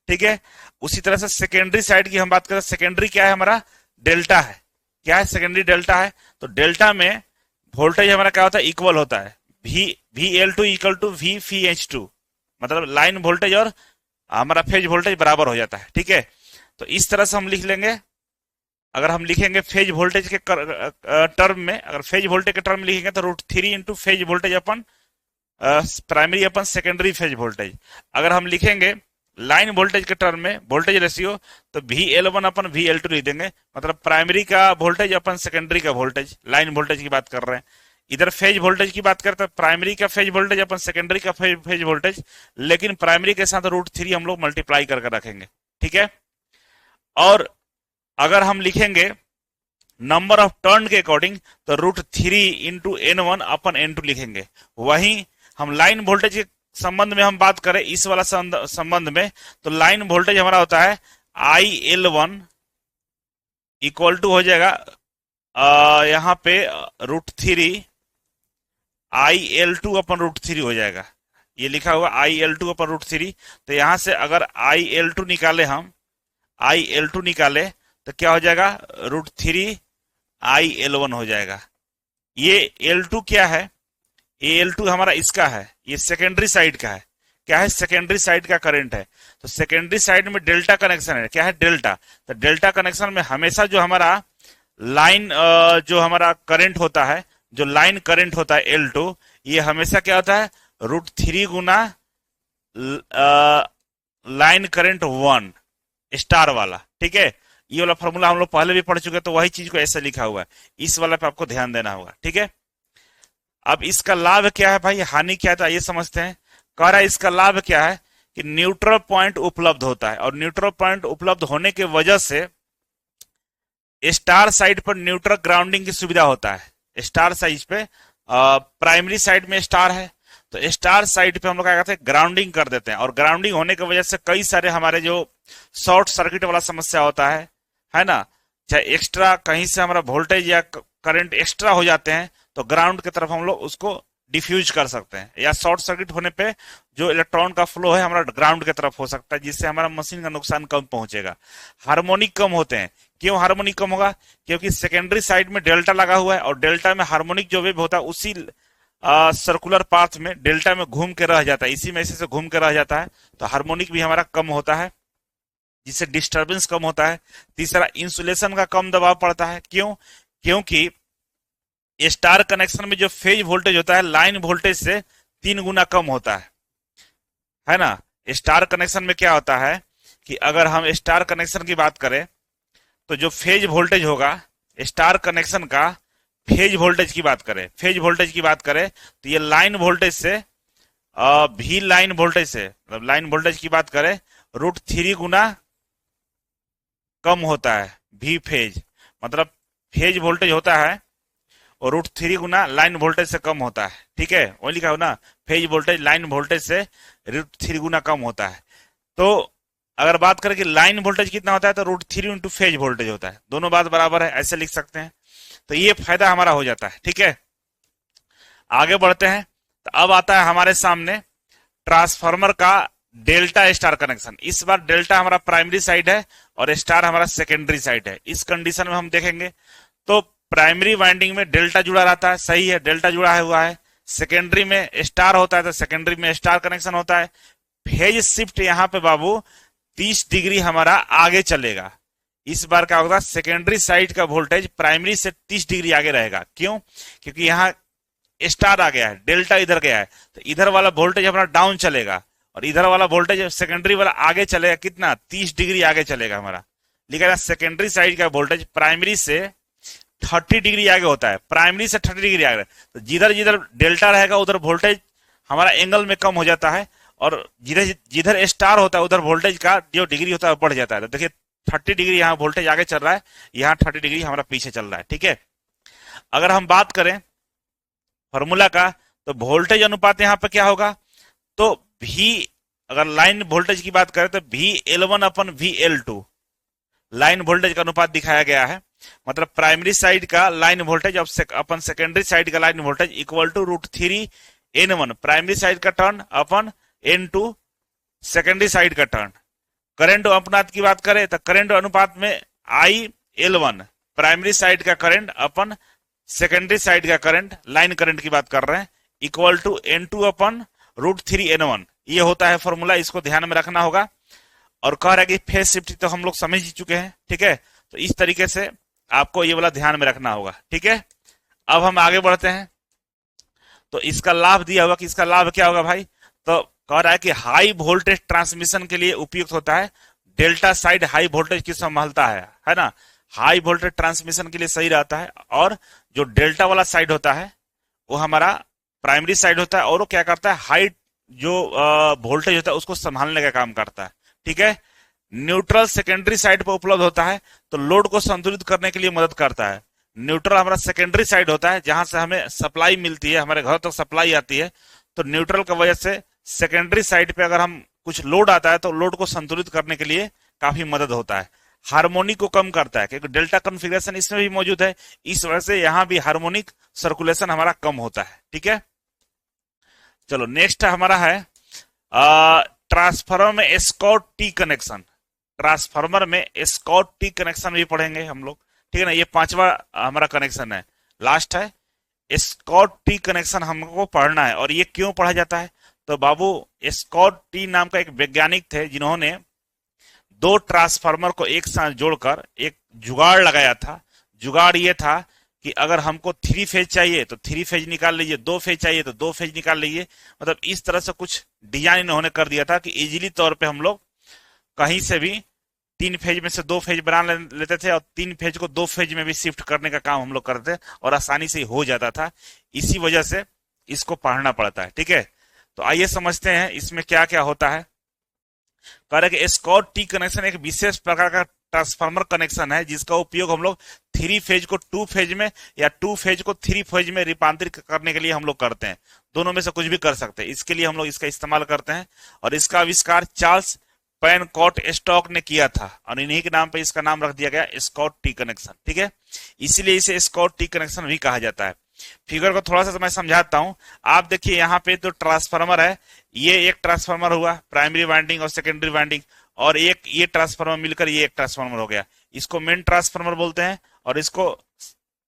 [SPEAKER 1] ठीक है। उसी तरह से सेकेंडरी साइड की हम बात करें, सेकेंडरी क्या है हमारा, डेल्टा है। क्या है, सेकेंडरी डेल्टा है। तो डेल्टा में वोल्टेज हमारा क्या होता है, इक्वल होता है, VL2 इक्वल टू VH2, मतलब लाइन वोल्टेज और हमारा फेज वोल्टेज बराबर हो जाता है, ठीक है। तो इस तरह से हम लिख लेंगे। अगर हम लिखेंगे फेज वोल्टेज के टर्म में, अगर फेज वोल्टेज के टर्म में लिखेंगे तो √3 इंटू फेज वोल्टेज अपन प्राइमरी अपन सेकेंडरी फेज वोल्टेज। अगर हम लिखेंगे लाइन वोल्टेज के टर्म में वोल्टेज रेशियो तो VL1 अपन VL2 लिख देंगे, मतलब प्राइमरी का वोल्टेज अपन सेकेंडरी का वोल्टेज, लाइन वोल्टेज की बात कर रहे हैं। इधर फेज वोल्टेज की बात करते हैं, प्राइमरी का फेज वोल्टेज अपन सेकेंडरी का फेज वोल्टेज, लेकिन प्राइमरी के साथ √3 हम लोग मल्टीप्लाई करके रखेंगे, ठीक है। और अगर हम लिखेंगे नंबर ऑफ टर्न के अकॉर्डिंग तो √3 इंटू N1 अपन N2 लिखेंगे। वहीं हम लाइन वोल्टेज के संबंध में हम बात करें, इस वाला संबंध में, तो लाइन वोल्टेज हमारा होता है IL1 इक्वल टू हो जाएगा यहां पे √3 IL2 अपन √3 हो जाएगा, ये लिखा हुआ IL2 अपन √3। तो यहां से अगर IL2 निकाले, हम IL2 निकाले तो क्या हो जाएगा, √3 IL1 हो जाएगा। ये L2 क्या है, ये L2 हमारा इसका है, ये सेकेंडरी साइड का है। क्या है, सेकेंडरी साइड का करंट है। तो सेकेंडरी साइड में डेल्टा कनेक्शन है, क्या है, डेल्टा। तो डेल्टा कनेक्शन में हमेशा जो हमारा लाइन जो हमारा करंट होता है, जो लाइन करंट होता है L2, ये हमेशा क्या होता है, √3 गुना लाइन करंट 1 स्टार वाला, ठीक है। ये वाला फॉर्मूला हम लोग पहले भी पढ़ चुके हैं, तो वही चीज को ऐसे लिखा हुआ है, इस वाला पे आपको ध्यान देना होगा, ठीक है। अब इसका लाभ क्या है भाई, हानि क्या है, तो आइए समझते हैं। कह रहा है इसका लाभ क्या है कि न्यूट्रल पॉइंट उपलब्ध होता है, और न्यूट्रल पॉइंट उपलब्ध होने की वजह से स्टार साइड पर न्यूट्रल ग्राउंडिंग की सुविधा होता है। स्टार साइड पे प्राइमरी साइड में स्टार है, तो स्टार साइड पे हम लोग क्या करते हैं, ग्राउंडिंग कर देते हैं। और ग्राउंडिंग होने की वजह से कई सारे हमारे जो शॉर्ट सर्किट वाला समस्या होता है ना, चाहे एक्स्ट्रा कहीं से हमारा वोल्टेज या करंट एक्स्ट्रा हो जाते हैं, तो ग्राउंड की तरफ हम लोग उसको डिफ्यूज कर सकते हैं, या शॉर्ट सर्किट होने पे जो इलेक्ट्रॉन का फ्लो है हमारा ग्राउंड की तरफ हो सकता है, जिससे हमारा मशीन का नुकसान कम पहुंचेगा। हार्मोनिक कम होते हैं। क्यों हार्मोनिक कम होगा, क्योंकि सेकेंडरी साइड में डेल्टा लगा हुआ है, और डेल्टा में हार्मोनिक जो वेव होता है उसी सर्कुलर पाथ में डेल्टा में घूम के रह जाता है, इसी में से घूम के रह जाता है, तो हार्मोनिक भी हमारा कम होता है, जिससे डिस्टर्बेंस कम होता है। तीसरा, इंसुलेशन का कम दबाव पड़ता है। क्यों, क्योंकि स्टार कनेक्शन में जो फेज वोल्टेज होता है लाइन वोल्टेज से 3 गुना कम होता है ना। स्टार कनेक्शन में क्या होता है कि अगर हम स्टार कनेक्शन की बात करें तो जो फेज वोल्टेज होगा स्टार कनेक्शन का, फेज वोल्टेज की बात करें, फेज वोल्टेज की बात करें तो ये लाइन वोल्टेज से भी लाइन वोल्टेज से, मतलब लाइन वोल्टेज की बात करें √3 गुना कम होता है भी फेज, मतलब फेज वोल्टेज होता है और √3 गुना लाइन वोल्टेज से कम होता है, ठीक है। वही लिखा हो ना, फेज वोल्टेज लाइन वोल्टेज से √3 गुना कम होता है। तो अगर बात करें कि लाइन वोल्टेज कितना होता है तो √3 इंटू फेज वोल्टेज होता है, दोनों बात बराबर है, ऐसे लिख सकते हैं। तो ये फायदा हमारा हो जाता है, ठीक है। आगे बढ़ते हैं, तो अब आता है हमारे सामने ट्रांसफार्मर का डेल्टा स्टार कनेक्शन। इस बार डेल्टा हमारा प्राइमरी साइड है और स्टार हमारा सेकेंडरी साइड है। इस कंडीशन में हम देखेंगे तो प्राइमरी वाइंडिंग में डेल्टा जुड़ा रहता है, सही है, डेल्टा जुड़ा हुआ है। सेकेंडरी में स्टार होता है तो सेकेंडरी में स्टार कनेक्शन होता है। फेज शिफ्ट यहाँ पे बाबू 30 डिग्री हमारा आगे चलेगा। इस बार क्या होगा, सेकेंडरी साइड का वोल्टेज प्राइमरी से 30 डिग्री आगे रहेगा। क्यों, क्योंकि यहाँ स्टार आ गया है, डेल्टा इधर गया है, तो इधर वाला वोल्टेज हमारा डाउन चलेगा और इधर वाला वोल्टेज सेकेंडरी वाला आगे चलेगा। कितना, 30 डिग्री आगे चलेगा हमारा। लिखा है सेकेंडरी साइड का वोल्टेज प्राइमरी से 30 डिग्री आगे होता है, प्राइमरी से 30 डिग्री आगे। तो जिधर जिधर डेल्टा रहेगा उधर वोल्टेज हमारा एंगल में कम हो जाता है, और जिधर जिधर स्टार होता है उधर वोल्टेज का जो डिग्री होता है बढ़ जाता है। तो देखिए 30 डिग्री यहाँ वोल्टेज आगे चल रहा है, यहाँ 30 डिग्री हमारा पीछे चल रहा है, ठीक है। अगर हम बात करें फॉर्मूला का तो वोल्टेज अनुपात यहाँ पे क्या होगा, तो भी अगर लाइन वोल्टेज की बात करें तो VL1 अपन VL2 लाइन वोल्टेज का अनुपात दिखाया गया है। मतलब प्राइमरी साइड का लाइन वोल्टेज अपन सेकेंडरी साइड का line voltage equal to √3 N1 primary side का टर्न अपन N2 सेकेंडरी साइड का टर्न। करंट अनुपात की बात करें तो करंट अनुपात में IL1 प्राइमरी साइड का करंट अपन सेकेंडरी साइड का करंट, लाइन करंट की बात कर रहे हैं, equal to N2 upon √3 N1। ये होता है फॉर्मूला, इसको ध्यान में रखना होगा। और कह रहा है कि फेज शिफ्ट तो हम लोग समझ ही चुके हैं, ठीक है। तो इस तरीके से आपको ये वाला ध्यान में रखना होगा, ठीक है। अब हम आगे बढ़ते हैं। तो इसका लाभ दिया हुआ कि इसका लाभ क्या होगा भाई, तो कह रहा है कि हाई वोल्टेज ट्रांसमिशन के लिए उपयुक्त होता है। डेल्टा साइड हाई वोल्टेज की संभालता है ना, हाई वोल्टेज ट्रांसमिशन के लिए सही रहता है। और जो डेल्टा वाला साइड होता है वो हमारा प्राइमरी साइड होता है, और वो क्या करता है, हाई जो वोल्टेज होता है उसको संभालने का काम करता है, ठीक है। न्यूट्रल सेकेंडरी साइड पर उपलब्ध होता है, तो लोड को संतुलित करने के लिए मदद करता है। न्यूट्रल हमारा सेकेंडरी साइड होता है, जहां से हमें सप्लाई मिलती है, हमारे घर तक सप्लाई आती है। तो न्यूट्रल की वजह से सेकेंडरी साइड पे अगर हम कुछ लोड आता है तो लोड को संतुलित करने के लिए काफी मदद होता है। हार्मोनिक को कम करता है, क्योंकि डेल्टा कॉन्फ़िगरेशन इसमें भी मौजूद है, इस वजह से यहां भी हार्मोनिक सर्कुलेशन हमारा कम होता है, ठीक है। चलो नेक्स्ट हमारा है ट्रांसफार्मर में एस्कॉर्ट टी कनेक्शन। ट्रांसफार्मर में एस्कॉर्ट टी कनेक्शन भी पढ़ेंगे हम लोग, ठीक है ना। ये 5वां हमारा कनेक्शन है, लास्ट है। एस्कॉर्ट टी कनेक्शन हमको पढ़ना है। और ये क्यों पढ़ा जाता है, तो बाबू एस्कॉर्ट टी नाम का एक वैज्ञानिक थे जिन्होंने 2 ट्रांसफार्मर को एक साथ जोड़कर एक जुगाड़ लगाया था। जुगाड़ ये था कि अगर हमको 3 फेज चाहिए तो 3 फेज निकाल लीजिए, 2 फेज चाहिए तो 2 फेज निकाल लीजिए। मतलब इस तरह से कुछ डिजाइन इन्होंने कर दिया था कि इजीली तौर पे हम लोग कहीं से भी 3 फेज में से 2 फेज बना लेते थे, और 3 फेज को 2 फेज में भी शिफ्ट करने का काम हम लोग करते थे, और आसानी से हो जाता था। इसी वजह से इसको पढ़ना पड़ता है, ठीक है। तो आइए समझते हैं इसमें क्या क्या होता है। कह रहे कि एस्कॉर्ट टी कनेक्शन एक विशेष प्रकार का ट्रांसफार्मर कनेक्शन है, जिसका उपयोग हम लोग 3 फेज को 2 फेज में या 2 फेज को 3 फेज में रूपांतरित करने के लिए हम लोग करते हैं। दोनों में से कुछ भी कर सकते हैं, इसके लिए हम लोग इसका इस्तेमाल करते हैं। और इसका आविष्कार चार्ल्स पेनकॉट स्टॉक ने किया था, और इन्हीं के नाम पे इसका नाम रख दिया गया एस्कॉर्ट टी कनेक्शन, ठीक है। इसीलिए इसे एस्कॉर्ट टी कनेक्शन भी कहा जाता है। फिगर को थोड़ा सा मैं समझाता हूं। आप देखिए यहाँ पे तो ट्रांसफार्मर है, ये एक ट्रांसफार्मर हुआ, प्राइमरी वाइंडिंग और सेकेंडरी वाइंडिंग, और एक ये ट्रांसफार्मर मिलकर ये एक ट्रांसफार्मर हो गया। इसको मेन ट्रांसफार्मर बोलते हैं, और इसको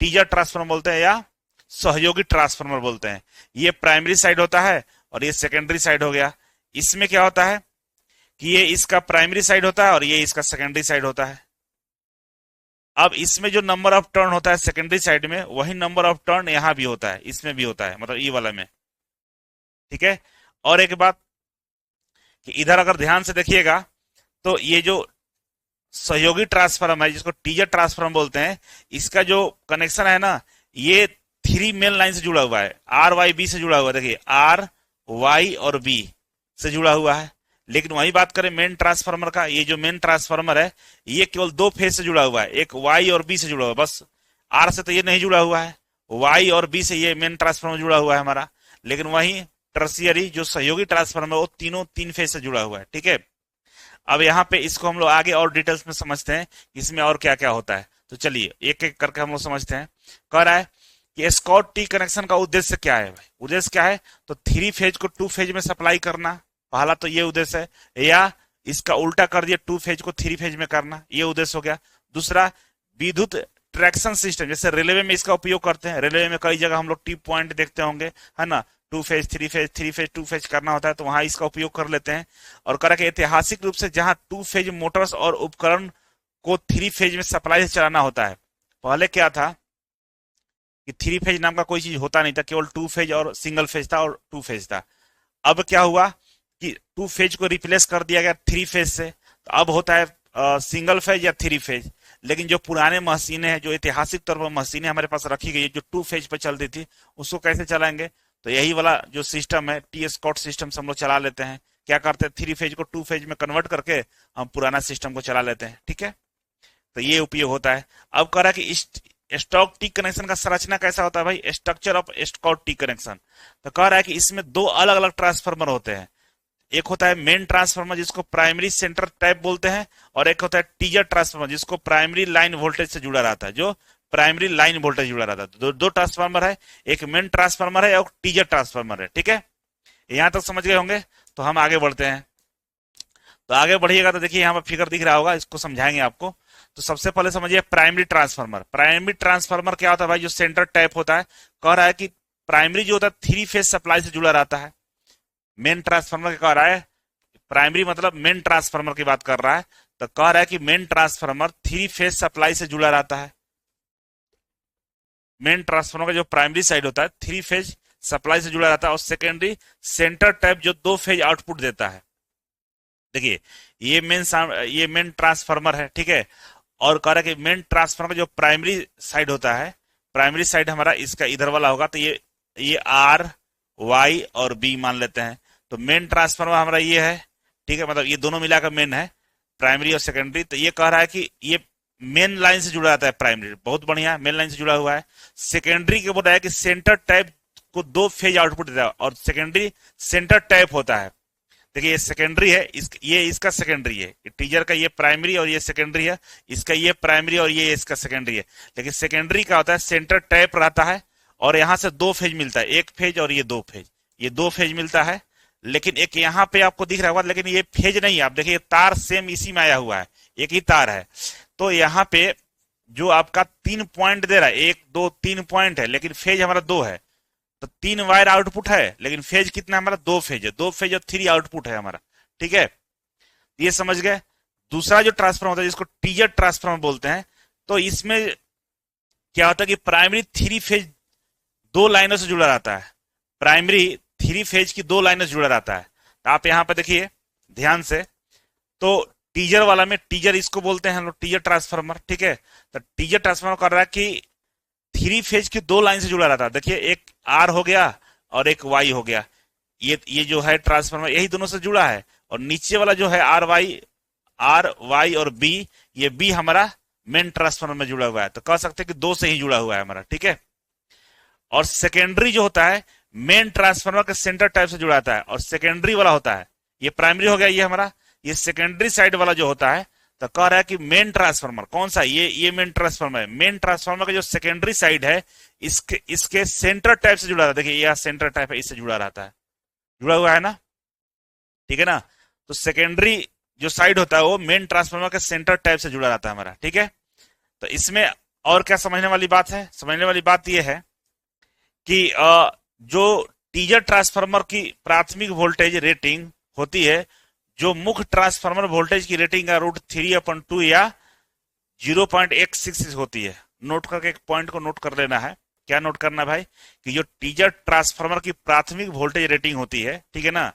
[SPEAKER 1] टीजर ट्रांसफार्मर बोलते हैं, या सहयोगी ट्रांसफार्मर बोलते हैं। ये प्राइमरी साइड होता है और ये सेकेंडरी साइड हो गया। इसमें क्या होता है कि ये इसका प्राइमरी साइड होता है और ये इसका सेकेंडरी साइड होता है। अब इसमें जो नंबर ऑफ टर्न होता है सेकेंडरी साइड में, वही नंबर ऑफ टर्न यहां भी होता है, इसमें भी होता है, मतलब ई वाला में, ठीक है। और एक बात कि इधर अगर ध्यान से देखिएगा तो ये जो सहयोगी ट्रांसफार्मर है, जिसको टीजर ट्रांसफार्मर बोलते हैं, इसका जो कनेक्शन है ना, ये 3 मेन लाइन से जुड़ा हुआ है, आर वाई बी से जुड़ा हुआ है। देखिए आर वाई और बी से जुड़ा हुआ है। लेकिन वही बात करें मेन ट्रांसफार्मर का, ये जो मेन ट्रांसफार्मर है ये केवल 2 फेज से जुड़ा हुआ है, एक वाई और बी से जुड़ा हुआ है, बस आर से तो ये नहीं जुड़ा हुआ है, वाई और बी से ये मेन ट्रांसफार्मर जुड़ा हुआ है हमारा। लेकिन वही टर्शियरी जो सहयोगी ट्रांसफार्मर वो तीनों 3 फेज से जुड़ा हुआ है, ठीक है। अब यहाँ पे इसको हम लोग आगे और डिटेल्स में समझते हैं इसमें और क्या क्या होता है। तो चलिए एक एक करके हम लोग समझते हैं। कह रहा है कि एस्कॉर्ट टी कनेक्शन का उद्देश्य क्या है भाई, उद्देश्य क्या है, तो 3 फेज को 2 फेज में सप्लाई करना, पहला तो ये उद्देश्य है। या इसका उल्टा कर दिया, 2 फेज को 3 फेज में करना, ये उद्देश्य हो गया। दूसरा, विद्युत ट्रैक्शन सिस्टम, जैसे रेलवे में इसका उपयोग करते हैं। रेलवे में कई जगह हम लोग टी पॉइंट देखते होंगे, है ना, 2 फेज 3 फेज 3 फेज 2 फेज करना होता है, तो वहां इसका उपयोग कर लेते हैं। और करा कि ऐतिहासिक रूप से जहां 2 फेज मोटर्स और उपकरण को 3 फेज में सप्लाई से चलाना होता है। पहले क्या था कि 3 फेज नाम का कोई चीज होता नहीं था, केवल 2 फेज और सिंगल फेज था और 2 फेज था। अब क्या हुआ कि 2 फेज को रिप्लेस कर दिया गया 3 फेज से, तो अब होता है सिंगल फेज या 3 फेज। लेकिन जो पुराने मशीनें हैं, जो ऐतिहासिक तौर पर मशीनें हमारे पास रखी गई है, जो 2 फेज पर चलती थी, उसको कैसे चलाएंगे, तो यही वाला जो सिस्टम है टी एस्कॉर्ट सिस्टम से हम लोग चला लेते हैं। क्या करते हैं, 3 फेज को 2 फेज में कन्वर्ट करके हम पुराना सिस्टम को चला लेते हैं, ठीक है। तो ये उपयोग होता है। अब कह रहा है कि स्टॉक टी कनेक्शन का संरचना कैसा होता है भाई, structure of escort T connection. तो कह रहा है कि इसमें 2 अलग अलग ट्रांसफार्मर होते हैं। एक होता है मेन ट्रांसफार्मर जिसको प्राइमरी सेंटर टाइप बोलते हैं, और एक होता है टीजर ट्रांसफार्मर जिसको प्राइमरी लाइन वोल्टेज से जुड़ा रहता है, जो प्राइमरी लाइन वोल्टेज जुड़ा रहता है। दो ट्रांसफार्मर है, एक मेन ट्रांसफार्मर है और टीजर ट्रांसफार्मर है। ठीक है, यहां तक समझ गए होंगे। तो हम आगे बढ़ते हैं। तो आगे बढ़िएगा तो देखिए यहाँ पर फिगर दिख रहा होगा, इसको समझाएंगे आपको। तो सबसे पहले समझिए प्राइमरी ट्रांसफार्मर। प्राइमरी ट्रांसफार्मर क्या होता है भाई? जो सेंटर टाइप होता है। कह रहा है कि प्राइमरी जो होता है 3 फेज सप्लाई से जुड़ा रहता है। मेन ट्रांसफार्मर कह रहा है, प्राइमरी मतलब मेन ट्रांसफार्मर की बात कर रहा है। तो कह रहा है कि मेन ट्रांसफार्मर 3 फेज सप्लाई से जुड़ा रहता है। मेन ट्रांसफार्मर का जो प्राइमरी साइड होता है 3 फेज सप्लाई से जुड़ा रहता है, और सेकेंडरी सेंटर टाइप जो 2 फेज आउटपुट देता है। देखिए ये मेन ट्रांसफार्मर है, ठीक है। और कह रहा है कि मेन ट्रांसफार्मर जो प्राइमरी साइड होता है, प्राइमरी साइड हमारा इसका इधर वाला होगा। तो ये आर वाई और बी मान लेते हैं। तो मेन ट्रांसफार्मर हमारा ये है, ठीक है, मतलब ये दोनों मिलाकर मेन है, प्राइमरी और सेकेंडरी। तो ये कह रहा है कि ये मेन लाइन से जुड़ा रहता है। प्राइमरी बहुत बढ़िया, मेन लाइन से जुड़ा हुआ है। सेकेंडरी के बोल रहा है कि सेंटर टाइप को 2 फेज आउटपुट देता है, और सेकेंडरी सेंटर टाइप होता है। देखिए ये सेकेंडरी है, ये इसका सेकेंडरी है। टीजर का ये प्राइमरी और ये सेकेंडरी है, इसका ये प्राइमरी और ये इसका सेकेंडरी है। लेकिन सेकेंडरी का होता है सेंटर टाइप रहता है, और यहां से 2 फेज मिलता है, 1 फेज और ये 2 फेज, ये 2 फेज मिलता है। लेकिन एक यहाँ पे आपको दिख रहा होगा, लेकिन ये फेज नहीं है। आप देखिए तार सेम इसी में आया हुआ है, एक ही तार है। तो यहाँ पे जो आपका 3 पॉइंट दे रहा है, 1 2 3 पॉइंट है, लेकिन फेज हमारा 2 है। तो 3 वायर आउटपुट है, लेकिन फेज कितना हमारा? 2 फेज है। 2 फेज और 3 आउटपुट है हमारा, ठीक है। ये समझ गए। दूसरा जो ट्रांसफार्मर होता है जिसको टीजर ट्रांसफार्मर बोलते हैं, तो इसमें क्या होता है कि प्राइमरी 3 फेज 2 लाइनों से जुड़ा रहता है। प्राइमरी 3 फेज की 2 लाइनों से जुड़ा रहता है। तो आप यहां पर देखिए ध्यान से, तो टीजर वाला में, टीजर इसको बोलते हैं हम लोग टीजर ट्रांसफार्मर, ठीक है। तो टीजर ट्रांसफार्मर कर रहा है कि 3 फेज की 2 लाइन से जुड़ा रहता है। देखिए एक आर हो गया और एक वाई हो गया। ये जो है ट्रांसफार्मर यही दोनों से जुड़ा है। और नीचे वाला जो है आर वाई और बी, ये बी हमारा मेन ट्रांसफार्मर में जुड़ा हुआ है। तो कह सकते हैं कि 2 से ही जुड़ा हुआ है हमारा, ठीक है। और सेकेंडरी जो होता है मेन ट्रांसफार्मर के सेंटर टाइप से जुड़ा रहता है, और सेकेंडरी वाला होता है, ये प्राइमरी हो गया ये हमारा, ये सेकेंडरी साइड वाला जो होता है। तो कह रहा है कि मेन ट्रांसफार्मर कौन सा? ये मेन ट्रांसफार्मर है। मेन ट्रांसफार्मर का जो सेकेंडरी साइड है इसके सेंटर टाइप से जुड़ा रहता है। देखिए यह सेंटर टाइप है, इससे जुड़ा रहता है, जुड़ा हुआ है ना, ठीक है ना। तो सेकेंडरी जो साइड होता है वो मेन ट्रांसफार्मर के सेंटर टाइप से जुड़ा रहता है हमारा, ठीक है। तो इसमें और क्या समझने वाली बात है? समझने वाली बात यह है कि जो टीजर ट्रांसफार्मर की प्राथमिक वोल्टेज रेटिंग होती है, जो मुख्य ट्रांसफार्मर वोल्टेज की रेटिंग का √3/2 या 0.166 होती है। नोट करके एक पॉइंट को नोट कर लेना है। क्या नोट करना भाई? कि जो टीजर ट्रांसफार्मर की प्राथमिक वोल्टेज रेटिंग होती है, ठीक है ना,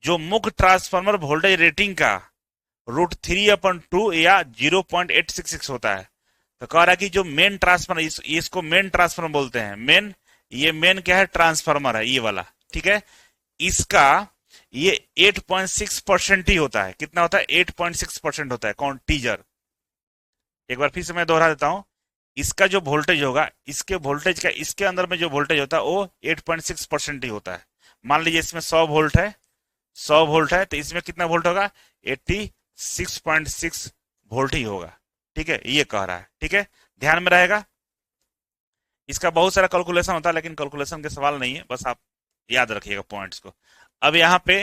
[SPEAKER 1] जो मुख्य ट्रांसफार्मर वोल्टेज रेटिंग का √3/2 या 0.866 होता है। तो कह रहा है कि जो मेन ट्रांसफार्मर, इसको मेन ट्रांसफार्मर बोलते हैं। मेन, ये मेन क्या है? ट्रांसफार्मर है ये वाला, ठीक है। इसका ये 8.6% ही होता है। कितना होता है? 8.6% होता है। कौन? टीजर। एक बार फिर से मैं दोहरा देता हूं, इसका जो वोल्टेज होगा, इसके वोल्टेज का इसके अंदर में जो वोल्टेज होता है वो 8.6% ही होता है। मान लीजिए इसमें 100 वोल्ट है, 100 वोल्ट है, तो इसमें कितना वोल्ट होगा? 86.6 वोल्ट ही होगा, ठीक है। ये कह रहा है, ठीक है, ध्यान में रहेगा। इसका बहुत सारा कैलकुलेशन होता है, लेकिन कैलकुलेशन के सवाल नहीं है, बस आप याद रखिएगा पॉइंट्स को। अब यहाँ पे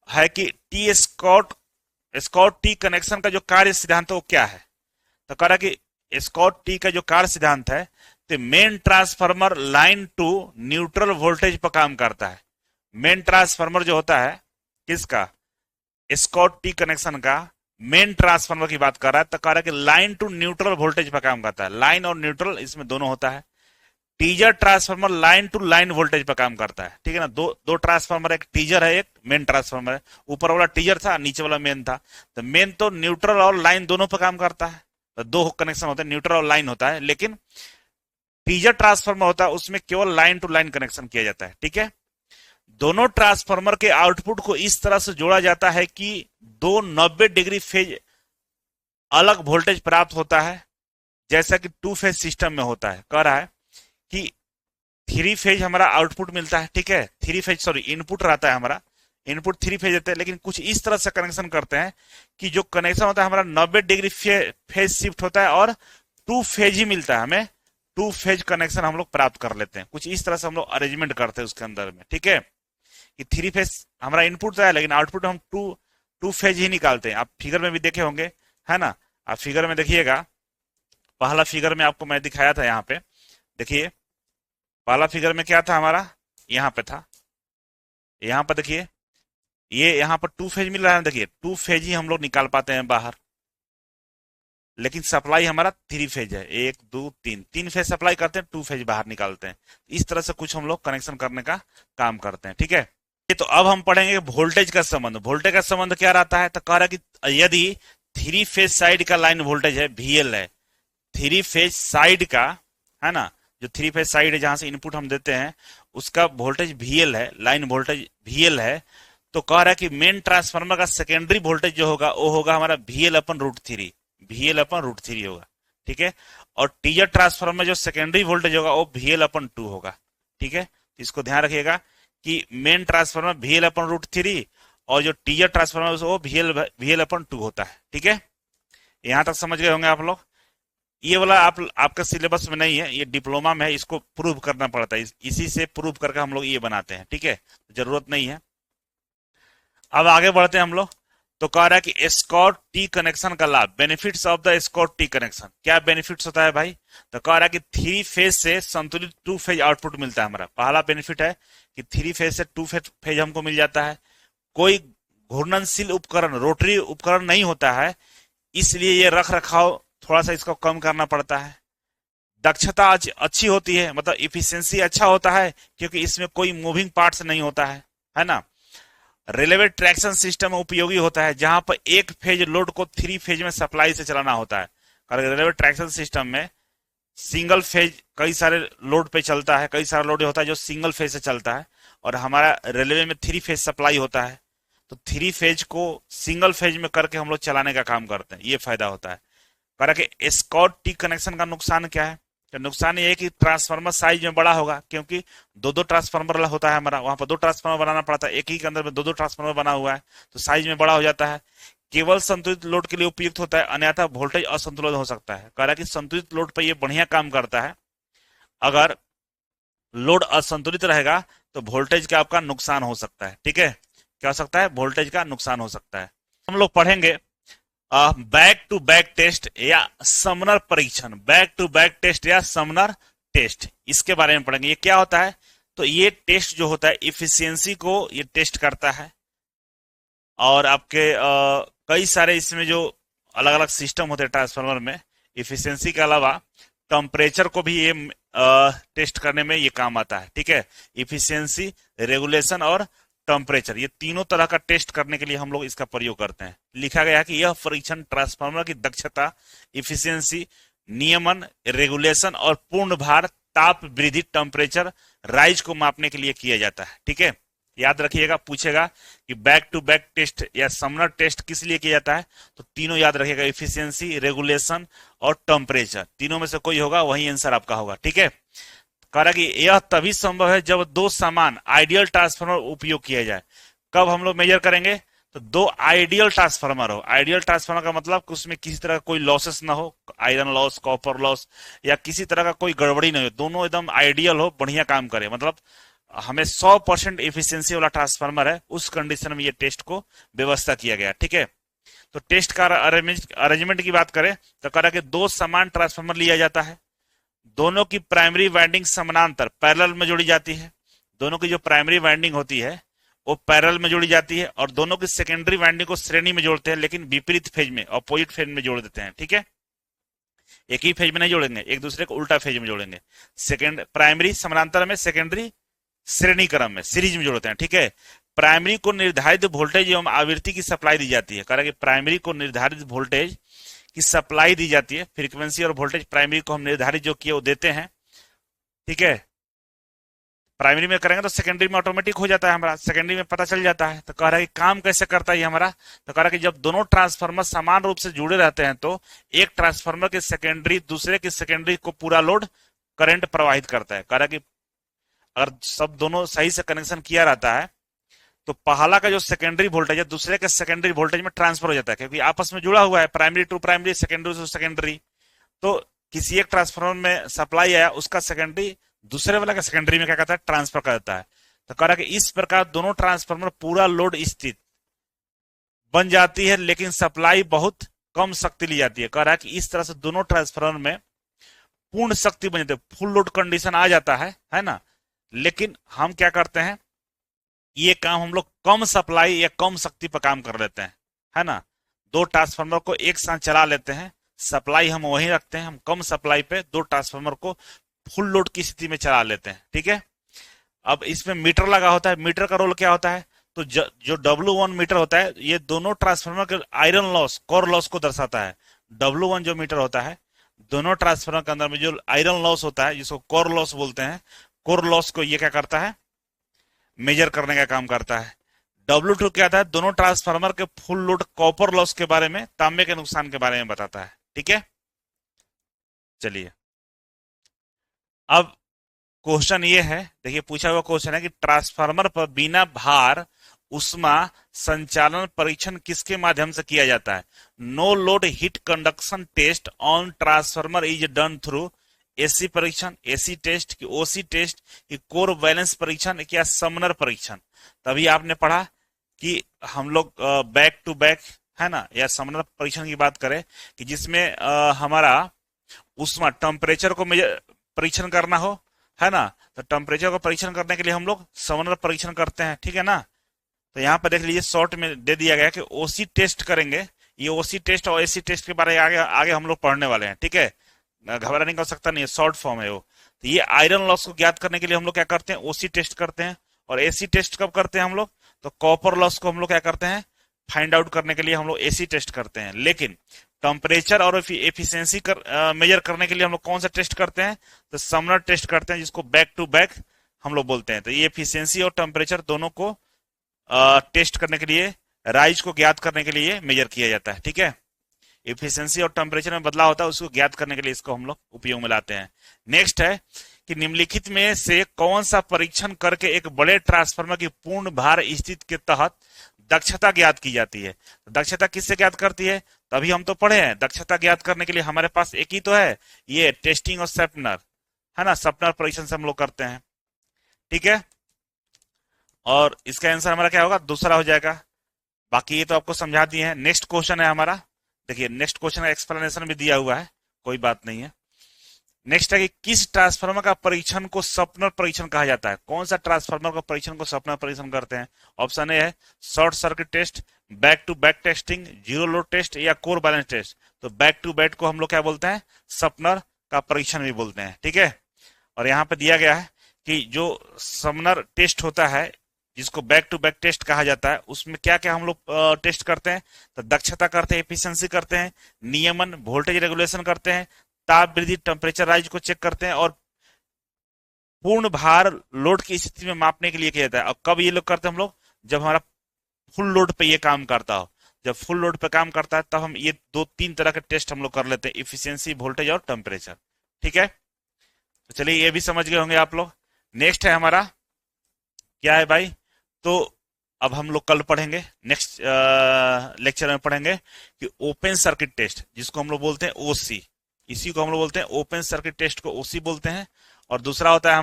[SPEAKER 1] है कि टी स्कॉट टी कनेक्शन का जो कार्य सिद्धांत है वो क्या है? तो कह रहा है कि स्कॉट टी का जो कार्य सिद्धांत है, तो main transformer line to neutral voltage पर काम करता है। मेन ट्रांसफार्मर जो होता है किसका? स्कॉट टी कनेक्शन का मेन ट्रांसफार्मर की बात कर रहा है। तो कह रहा है कि लाइन टू न्यूट्रल वोल्टेज पर काम करता है। लाइन और न्यूट्रल इसमें दोनों होता है। Teaser transformer line to line voltage पर काम करता है, ठीक है ना। दो ट्रांसफार्मर, एक टीजर है, एक मेन ट्रांसफार्मर है। ऊपर वाला टीजर था, नीचे वाला मेन था। तो मेन तो न्यूट्रल और लाइन दोनों पर काम करता है। तो 2 कनेक्शन होते हैं, न्यूट्रल और लाइन होता है। लेकिन टीजर ट्रांसफार्मर होता है उसमें केवल लाइन टू लाइन कनेक्शन किया जाता है, ठीक है। दोनों ट्रांसफार्मर के आउटपुट को इस तरह से जोड़ा जाता है कि 90 डिग्री फेज अलग वोल्टेज प्राप्त होता है, जैसा कि 2 फेज सिस्टम में होता है। कह रहा है कि 3 फेज हमारा आउटपुट मिलता है, ठीक है। 3 फेज, सॉरी, इनपुट रहता है हमारा। इनपुट 3 फेज देते हैं, लेकिन कुछ इस तरह से कनेक्शन करते हैं कि जो कनेक्शन होता है हमारा 90 डिग्री फेज शिफ्ट होता है और 2 फेज ही मिलता है हमें, 2 फेज कनेक्शन हम लोग प्राप्त कर लेते हैं। कुछ इस तरह से हम लोग अरेंजमेंट करते हैं उसके अंदर में, ठीक है। कि 3 फेज हमारा इनपुट तो है, लेकिन आउटपुट हम टू फेज ही निकालते हैं। आप फिगर में भी देखे होंगे, है ना। आप फिगर में देखिएगा, पहला फिगर में आपको मैं दिखाया था, यहाँ पे देखिए, पहला फिगर में क्या था हमारा, यहाँ पे था, यहाँ पर देखिए, ये यहाँ पर 2 फेज मिल रहा है, देखिए 2 फेज ही हम लोग निकाल पाते हैं बाहर, लेकिन सप्लाई हमारा 3 फेज है, 1 2 3, 3 फेज सप्लाई करते हैं, 2 फेज बाहर निकालते हैं। इस तरह से कुछ हम लोग कनेक्शन करने का काम करते हैं, ठीक है। ये तो अब हम पढ़ेंगे वोल्टेज का संबंध। वोल्टेज का संबंध क्या रहता है, तो कह रहा है कि यदि 3 फेज साइड का लाइन वोल्टेज है VL है, 3 फेज साइड का, है ना, जो 3 फेज साइड है जहां से इनपुट हम देते हैं उसका वोल्टेज VL है, लाइन वोल्टेज VL है, तो कह रहा है कि मेन ट्रांसफार्मर का सेकेंडरी वोल्टेज जो होगा वो होगा हमारा VL/√3, VL/√3 होगा, ठीक है। और टीजर ट्रांसफार्मर में जो सेकेंडरी वोल्टेज होगा वो VL/2 होगा, ठीक है। तो इसको ध्यान रखिएगा कि मेन ट्रांसफार्मर VL/√3 और जो टीजर ट्रांसफार्मर वो VL/2 होता है, ठीक है। यहां तक समझ गए होंगे आप लोग। ये वाला आपका सिलेबस में नहीं है, ये डिप्लोमा में है, इसको प्रूव करना पड़ता है, इसी से प्रूव करके हम लोग ये बनाते हैं, ठीक है, जरूरत नहीं है। अब आगे बढ़ते हैं हम लोग। तो कह रहा है कि स्कॉट टी कनेक्शन का लाभ, benefits of the Scott T connection. क्या बेनिफिट्स होता है भाई, तो कह रहा है कि 3 फेज से संतुलित 2 फेज आउटपुट मिलता है हमारा। पहला बेनिफिट है कि 3 फेज से 2 फेज हमको मिल जाता है। कोई घूर्णनशील उपकरण, रोटरी उपकरण नहीं होता है, इसलिए ये रख रखाव थोड़ा सा इसको कम करना पड़ता है। दक्षता अच्छी होती है, मतलब इफिशियंसी अच्छा होता है, क्योंकि इसमें कोई मूविंग पार्ट्स नहीं होता है ना। रेलवे ट्रैक्शन सिस्टम उपयोगी होता है, जहां पर एक फेज लोड को 3 फेज में सप्लाई से चलाना होता है। रेलवे ट्रैक्शन सिस्टम में सिंगल फेज कई सारे लोड पे चलता है, कई सारा लोड होता है जो सिंगल फेज से चलता है, और हमारा रेलवे में 3 फेज सप्लाई होता है, तो 3 फेज को सिंगल फेज में करके हम लोग चलाने का काम करते हैं, ये फायदा होता है। कह कि स्कॉट टी कनेक्शन का नुकसान क्या है, तो नुकसान ये है कि ट्रांसफार्मर साइज में बड़ा होगा, क्योंकि दो ट्रांसफार्मर होता है हमारा, वहां पर 2 ट्रांसफार्मर बनाना पड़ता है, एक ही के अंदर में 2 ट्रांसफार्मर बना हुआ है, तो साइज में बड़ा हो जाता है। केवल संतुलित लोड के लिए उपयुक्त होता है, अन्यथा वोल्टेज असंतुलित हो सकता है। कह रहा है कि संतुलित लोड पर यह बढ़िया काम करता है, अगर लोड असंतुलित रहेगा तो वोल्टेज का आपका नुकसान हो सकता है, ठीक है। क्या हो सकता है, वोल्टेज का नुकसान हो सकता है। हम लोग पढ़ेंगे बैक टू बैक टेस्ट या समनर परीक्षण, बैक टू बैक टेस्ट या समनर टेस्ट, इसके बारे में पढ़ेंगे। ये क्या होता है, तो ये टेस्ट जो होता है इफिशियंसी को ये टेस्ट करता है, और आपके कई सारे इसमें जो अलग अलग सिस्टम होते हैं ट्रांसफार्मर में, इफिशियंसी के अलावा टेम्परेचर को भी ये टेस्ट करने में ये काम आता है, ठीक है। इफिशियंसी, रेगुलेशन और टेम्परेचर, ये तीनों तरह का टेस्ट करने के लिए हम लोग इसका प्रयोग करते हैं। लिखा गया है कि यह परीक्षण ट्रांसफार्मर की दक्षता, इफिशियंसी, नियमन, रेगुलेशन और पूर्ण भार, ताप वृद्धि, टेम्परेचर राइज को मापने के लिए किया जाता है, ठीक है। याद रखिएगा, पूछेगा कि बैक टू बैक टेस्ट या समनर टेस्ट किस लिए किया जाता है, तो तीनों याद रखिएगा, इफिशियंसी, रेगुलेशन और टेम्परेचर, तीनों में से कोई होगा वही आंसर आपका होगा, ठीक है। कह रहा कि यह तभी संभव है जब 2 समान आइडियल ट्रांसफार्मर उपयोग किया जाए। कब हम लोग मेजर करेंगे, तो 2 आइडियल ट्रांसफार्मर हो। आइडियल ट्रांसफार्मर का मतलब कि उसमें किसी तरह का कोई लॉसेस ना हो, आयरन लॉस, कॉपर लॉस या किसी तरह का कोई गड़बड़ी नहीं हो, दोनों एकदम आइडियल हो, बढ़िया काम करे, मतलब हमें 100% एफिशिएंसी वाला ट्रांसफार्मर है, उस कंडीशन में ये टेस्ट को व्यवस्था किया गया, ठीक है। तो टेस्ट का अरेंजमेंट की बात करें तो कह रहा कि 2 समान ट्रांसफार्मर लिया जाता है, दोनों की प्राइमरी वाइंडिंग समानांतर पैरेलल में जोड़ी जाती है, दोनों की जो प्राइमरी वाइंडिंग होती है वो पैरेलल में जोड़ी जाती है, और दोनों की सेकेंडरी वाइंडिंग को श्रेणी में जोड़ते हैं, लेकिन विपरीत फेज में, अपोजिट फेज में जोड़ देते हैं, ठीक है। एक ही फेज में नहीं जोड़ेंगे, एक दूसरे को उल्टा फेज में जोड़ेंगे। सेकेंड प्राइमरी समानांतर में, सेकेंडरी श्रेणी क्रम में, सीरीज में जोड़ते हैं, ठीक है। प्राइमरी को निर्धारित वोल्टेज एवं आवृत्ति की सप्लाई दी जाती है, कह रहा कि प्राइमरी को निर्धारित वोल्टेज की सप्लाई दी जाती है, फ्रीक्वेंसी और वोल्टेज प्राइमरी को हम निर्धारित जो किए वो देते हैं, ठीक है। प्राइमरी में करेंगे तो सेकेंडरी में ऑटोमेटिक हो जाता है हमारा, सेकेंडरी में पता चल जाता है। तो कह रहा है कि काम कैसे करता है हमारा, तो कह रहा है कि जब दोनों ट्रांसफार्मर समान रूप से जुड़े रहते हैं तो एक ट्रांसफार्मर के सेकेंडरी दूसरे के सेकेंडरी को पूरा लोड करंट प्रवाहित करता है। कह रहा है कि अगर सब दोनों सही से कनेक्शन किया रहता है तो पहला का जो सेकेंडरी वोल्टेज है दूसरे के सेकेंडरी वोल्टेज में ट्रांसफर हो जाता है, क्योंकि आपस में जुड़ा हुआ है, primary to primary, secondary to secondary. तो किसी एक ट्रांसफार्मर में सप्लाई आया, उसका सेकेंडरी दूसरे वाला का सेकेंडरी में क्या कहता है, ट्रांसफर कर देता है। तो कह रहा है कि इस प्रकार दोनों ट्रांसफार्मर पूरा लोड स्थित बन जाती है, लेकिन सप्लाई बहुत कम शक्ति ली जाती है। कह रहा है कि इस तरह से दोनों ट्रांसफार्मर में पूर्ण शक्ति बन जाती है, फुल लोड कंडीशन आ जाता है ना। लेकिन हम क्या करते हैं, ये काम हम लोग कम सप्लाई या कम शक्ति पर काम कर लेते हैं, है ना। दो ट्रांसफार्मर को एक साथ चला लेते हैं, सप्लाई हम वहीं रखते हैं, हम कम सप्लाई पे दो ट्रांसफार्मर को फुल लोड की स्थिति में चला लेते हैं, ठीक है। अब इसमें मीटर लगा होता है, मीटर का रोल क्या होता है, तो जो W1 मीटर होता है, ये दोनों ट्रांसफार्मर के आयरन लॉस, कोर लॉस को दर्शाता है। W1 जो मीटर होता है, दोनों ट्रांसफार्मर के अंदर में जो आयरन लॉस होता है, जिसको कोर लॉस बोलते हैं, कोर लॉस को ये क्या करता है, मेजर करने का काम करता है। W2 क्या था, दोनों ट्रांसफार्मर के फुल लोड कॉपर लॉस के बारे में, तांबे के नुकसान के बारे में बताता है, ठीक है। चलिए अब क्वेश्चन ये है, देखिए पूछा हुआ क्वेश्चन है कि ट्रांसफार्मर पर बिना भार उष्मा संचालन परीक्षण किसके माध्यम से किया जाता है। No load heat conduction test on transformer is done through AC परीक्षण, एसी टेस्ट की ओसी टेस्ट की कोर बैलेंस परीक्षण, क्या समनर परीक्षण। तभी आपने पढ़ा कि हम लोग बैक टू बैक, है ना, या समनर परीक्षण की बात करें कि जिसमें हमारा उष्मा टेम्परेचर को परीक्षण करना हो, है ना। तो टेम्परेचर को परीक्षण करने के लिए हम लोग समनर परीक्षण करते हैं, ठीक है ना। तो यहाँ पर देख लीजिए शॉर्ट में दे दिया गया कि ओसी टेस्ट करेंगे। ये ओसी टेस्ट और एसी टेस्ट के बारे में आगे आगे हम लोग पढ़ने वाले हैं, ठीक है। घबराने का सकता नहीं है, शॉर्ट फॉर्म है वो। तो ये आयरन लॉस को ज्ञात करने के लिए हम लोग क्या करते हैं, ओसी टेस्ट करते हैं। और एसी टेस्ट कब करते हैं हम लोग, तो कॉपर लॉस को हम लोग क्या करते हैं, फाइंड आउट करने के लिए हम लोग एसी टेस्ट करते हैं। लेकिन टेम्परेचर और एफिशिएंसी मेजर करने के लिए हम लोग कौन सा टेस्ट करते हैं, तो समनर टेस्ट करते हैं, जिसको बैक टू बैक हम लोग बोलते हैं। तो ये एफिशिएंसी और टेम्परेचर दोनों को टेस्ट करने के लिए, राइज को ज्ञात करने के लिए मेजर किया जाता है, ठीक है। एफिशिएंसी और टेम्परेचर में बदलाव होता है, उसको ज्ञात करने के लिए इसको हम लोग उपयोग में लाते हैं। नेक्स्ट है कि निम्नलिखित में से कौन सा परीक्षण करके एक बड़े ट्रांसफार्मर की पूर्ण भार स्थिति के तहत दक्षता ज्ञात की जाती है। दक्षता किससे ज्ञात करती है, तभी हम तो पढ़े हैं। दक्षता ज्ञात करने के लिए हमारे पास एक ही तो है, ये टेस्टिंग और सैपनर, है ना। सैपनर परीक्षण से हम लोग करते हैं, ठीक है। और इसका आंसर हमारा क्या होगा, दूसरा हो जाएगा। बाकी ये तो आपको समझा दिए हैं। नेक्स्ट क्वेश्चन है हमारा, देखिए नेक्स्ट क्वेश्चन का एक्सप्लेनेशन भी दिया हुआ है, कोई बात नहीं है। नेक्स्ट है कि किस ट्रांसफार्मर का परीक्षण को सपनर परीक्षण कहा जाता है। कौन सा ट्रांसफार्मर का परीक्षण को सपनर परीक्षण करते हैं। ऑप्शन ए है short circuit test, back to back testing, zero load test या कोर बैलेंस टेस्ट। तो बैक टू बैक को हम लोग क्या बोलते हैं, सपनर का परीक्षण भी बोलते हैं, ठीक है। और यहाँ पे दिया गया है कि जो समनर टेस्ट होता है, जिसको बैक टू बैक टेस्ट कहा जाता है, उसमें क्या क्या हम लोग टेस्ट करते हैं, तो दक्षता करते हैं, एफिशिएंसी करते हैं, नियमन वोल्टेज रेगुलेशन करते हैं, ताप वृद्धि टेम्परेचर राइज को चेक करते हैं, और पूर्ण भार लोड की स्थिति में मापने के लिए किया जाता है। और कब ये लोग करते हैं हम लोग, जब हमारा फुल लोड पे ये काम करता हो। जब फुल लोड पे काम करता है तब हम ये दो तीन तरह के टेस्ट हम लोग कर लेते हैं, इफिशियंसी, वोल्टेज और टेम्परेचर, ठीक है। तो चलिए ये भी समझ गए होंगे आप लोग। नेक्स्ट है हमारा क्या है भाई, तो अब हम लोग कल पढ़ेंगे, नेक्स्ट लेक्चर में पढ़ेंगे कि ओपन सर्किट टेस्ट, जिसको हम लोग बोलते हैं ओसी, इसी को हम लोग बोलते हैं ओपन सर्किट टेस्ट को ओसी बोलते हैं। और दूसरा होता है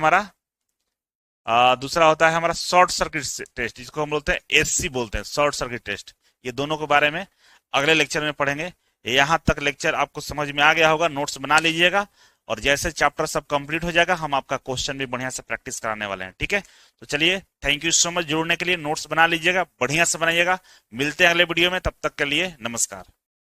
[SPEAKER 1] हमारा शॉर्ट सर्किट टेस्ट, जिसको हम बोलते हैं एससी बोलते हैं, शॉर्ट सर्किट टेस्ट। ये दोनों के बारे में अगले लेक्चर में पढ़ेंगे। यहां तक लेक्चर आपको समझ में आ गया होगा, नोट्स बना लीजिएगा, और जैसे चैप्टर सब कंप्लीट हो जाएगा हम आपका क्वेश्चन भी बढ़िया से प्रैक्टिस कराने वाले हैं, ठीक है। तो चलिए, थैंक यू सो मच जुड़ने के लिए। नोट्स बना लीजिएगा, बढ़िया से बनाइएगा। मिलते हैं अगले वीडियो में, तब तक के लिए नमस्कार।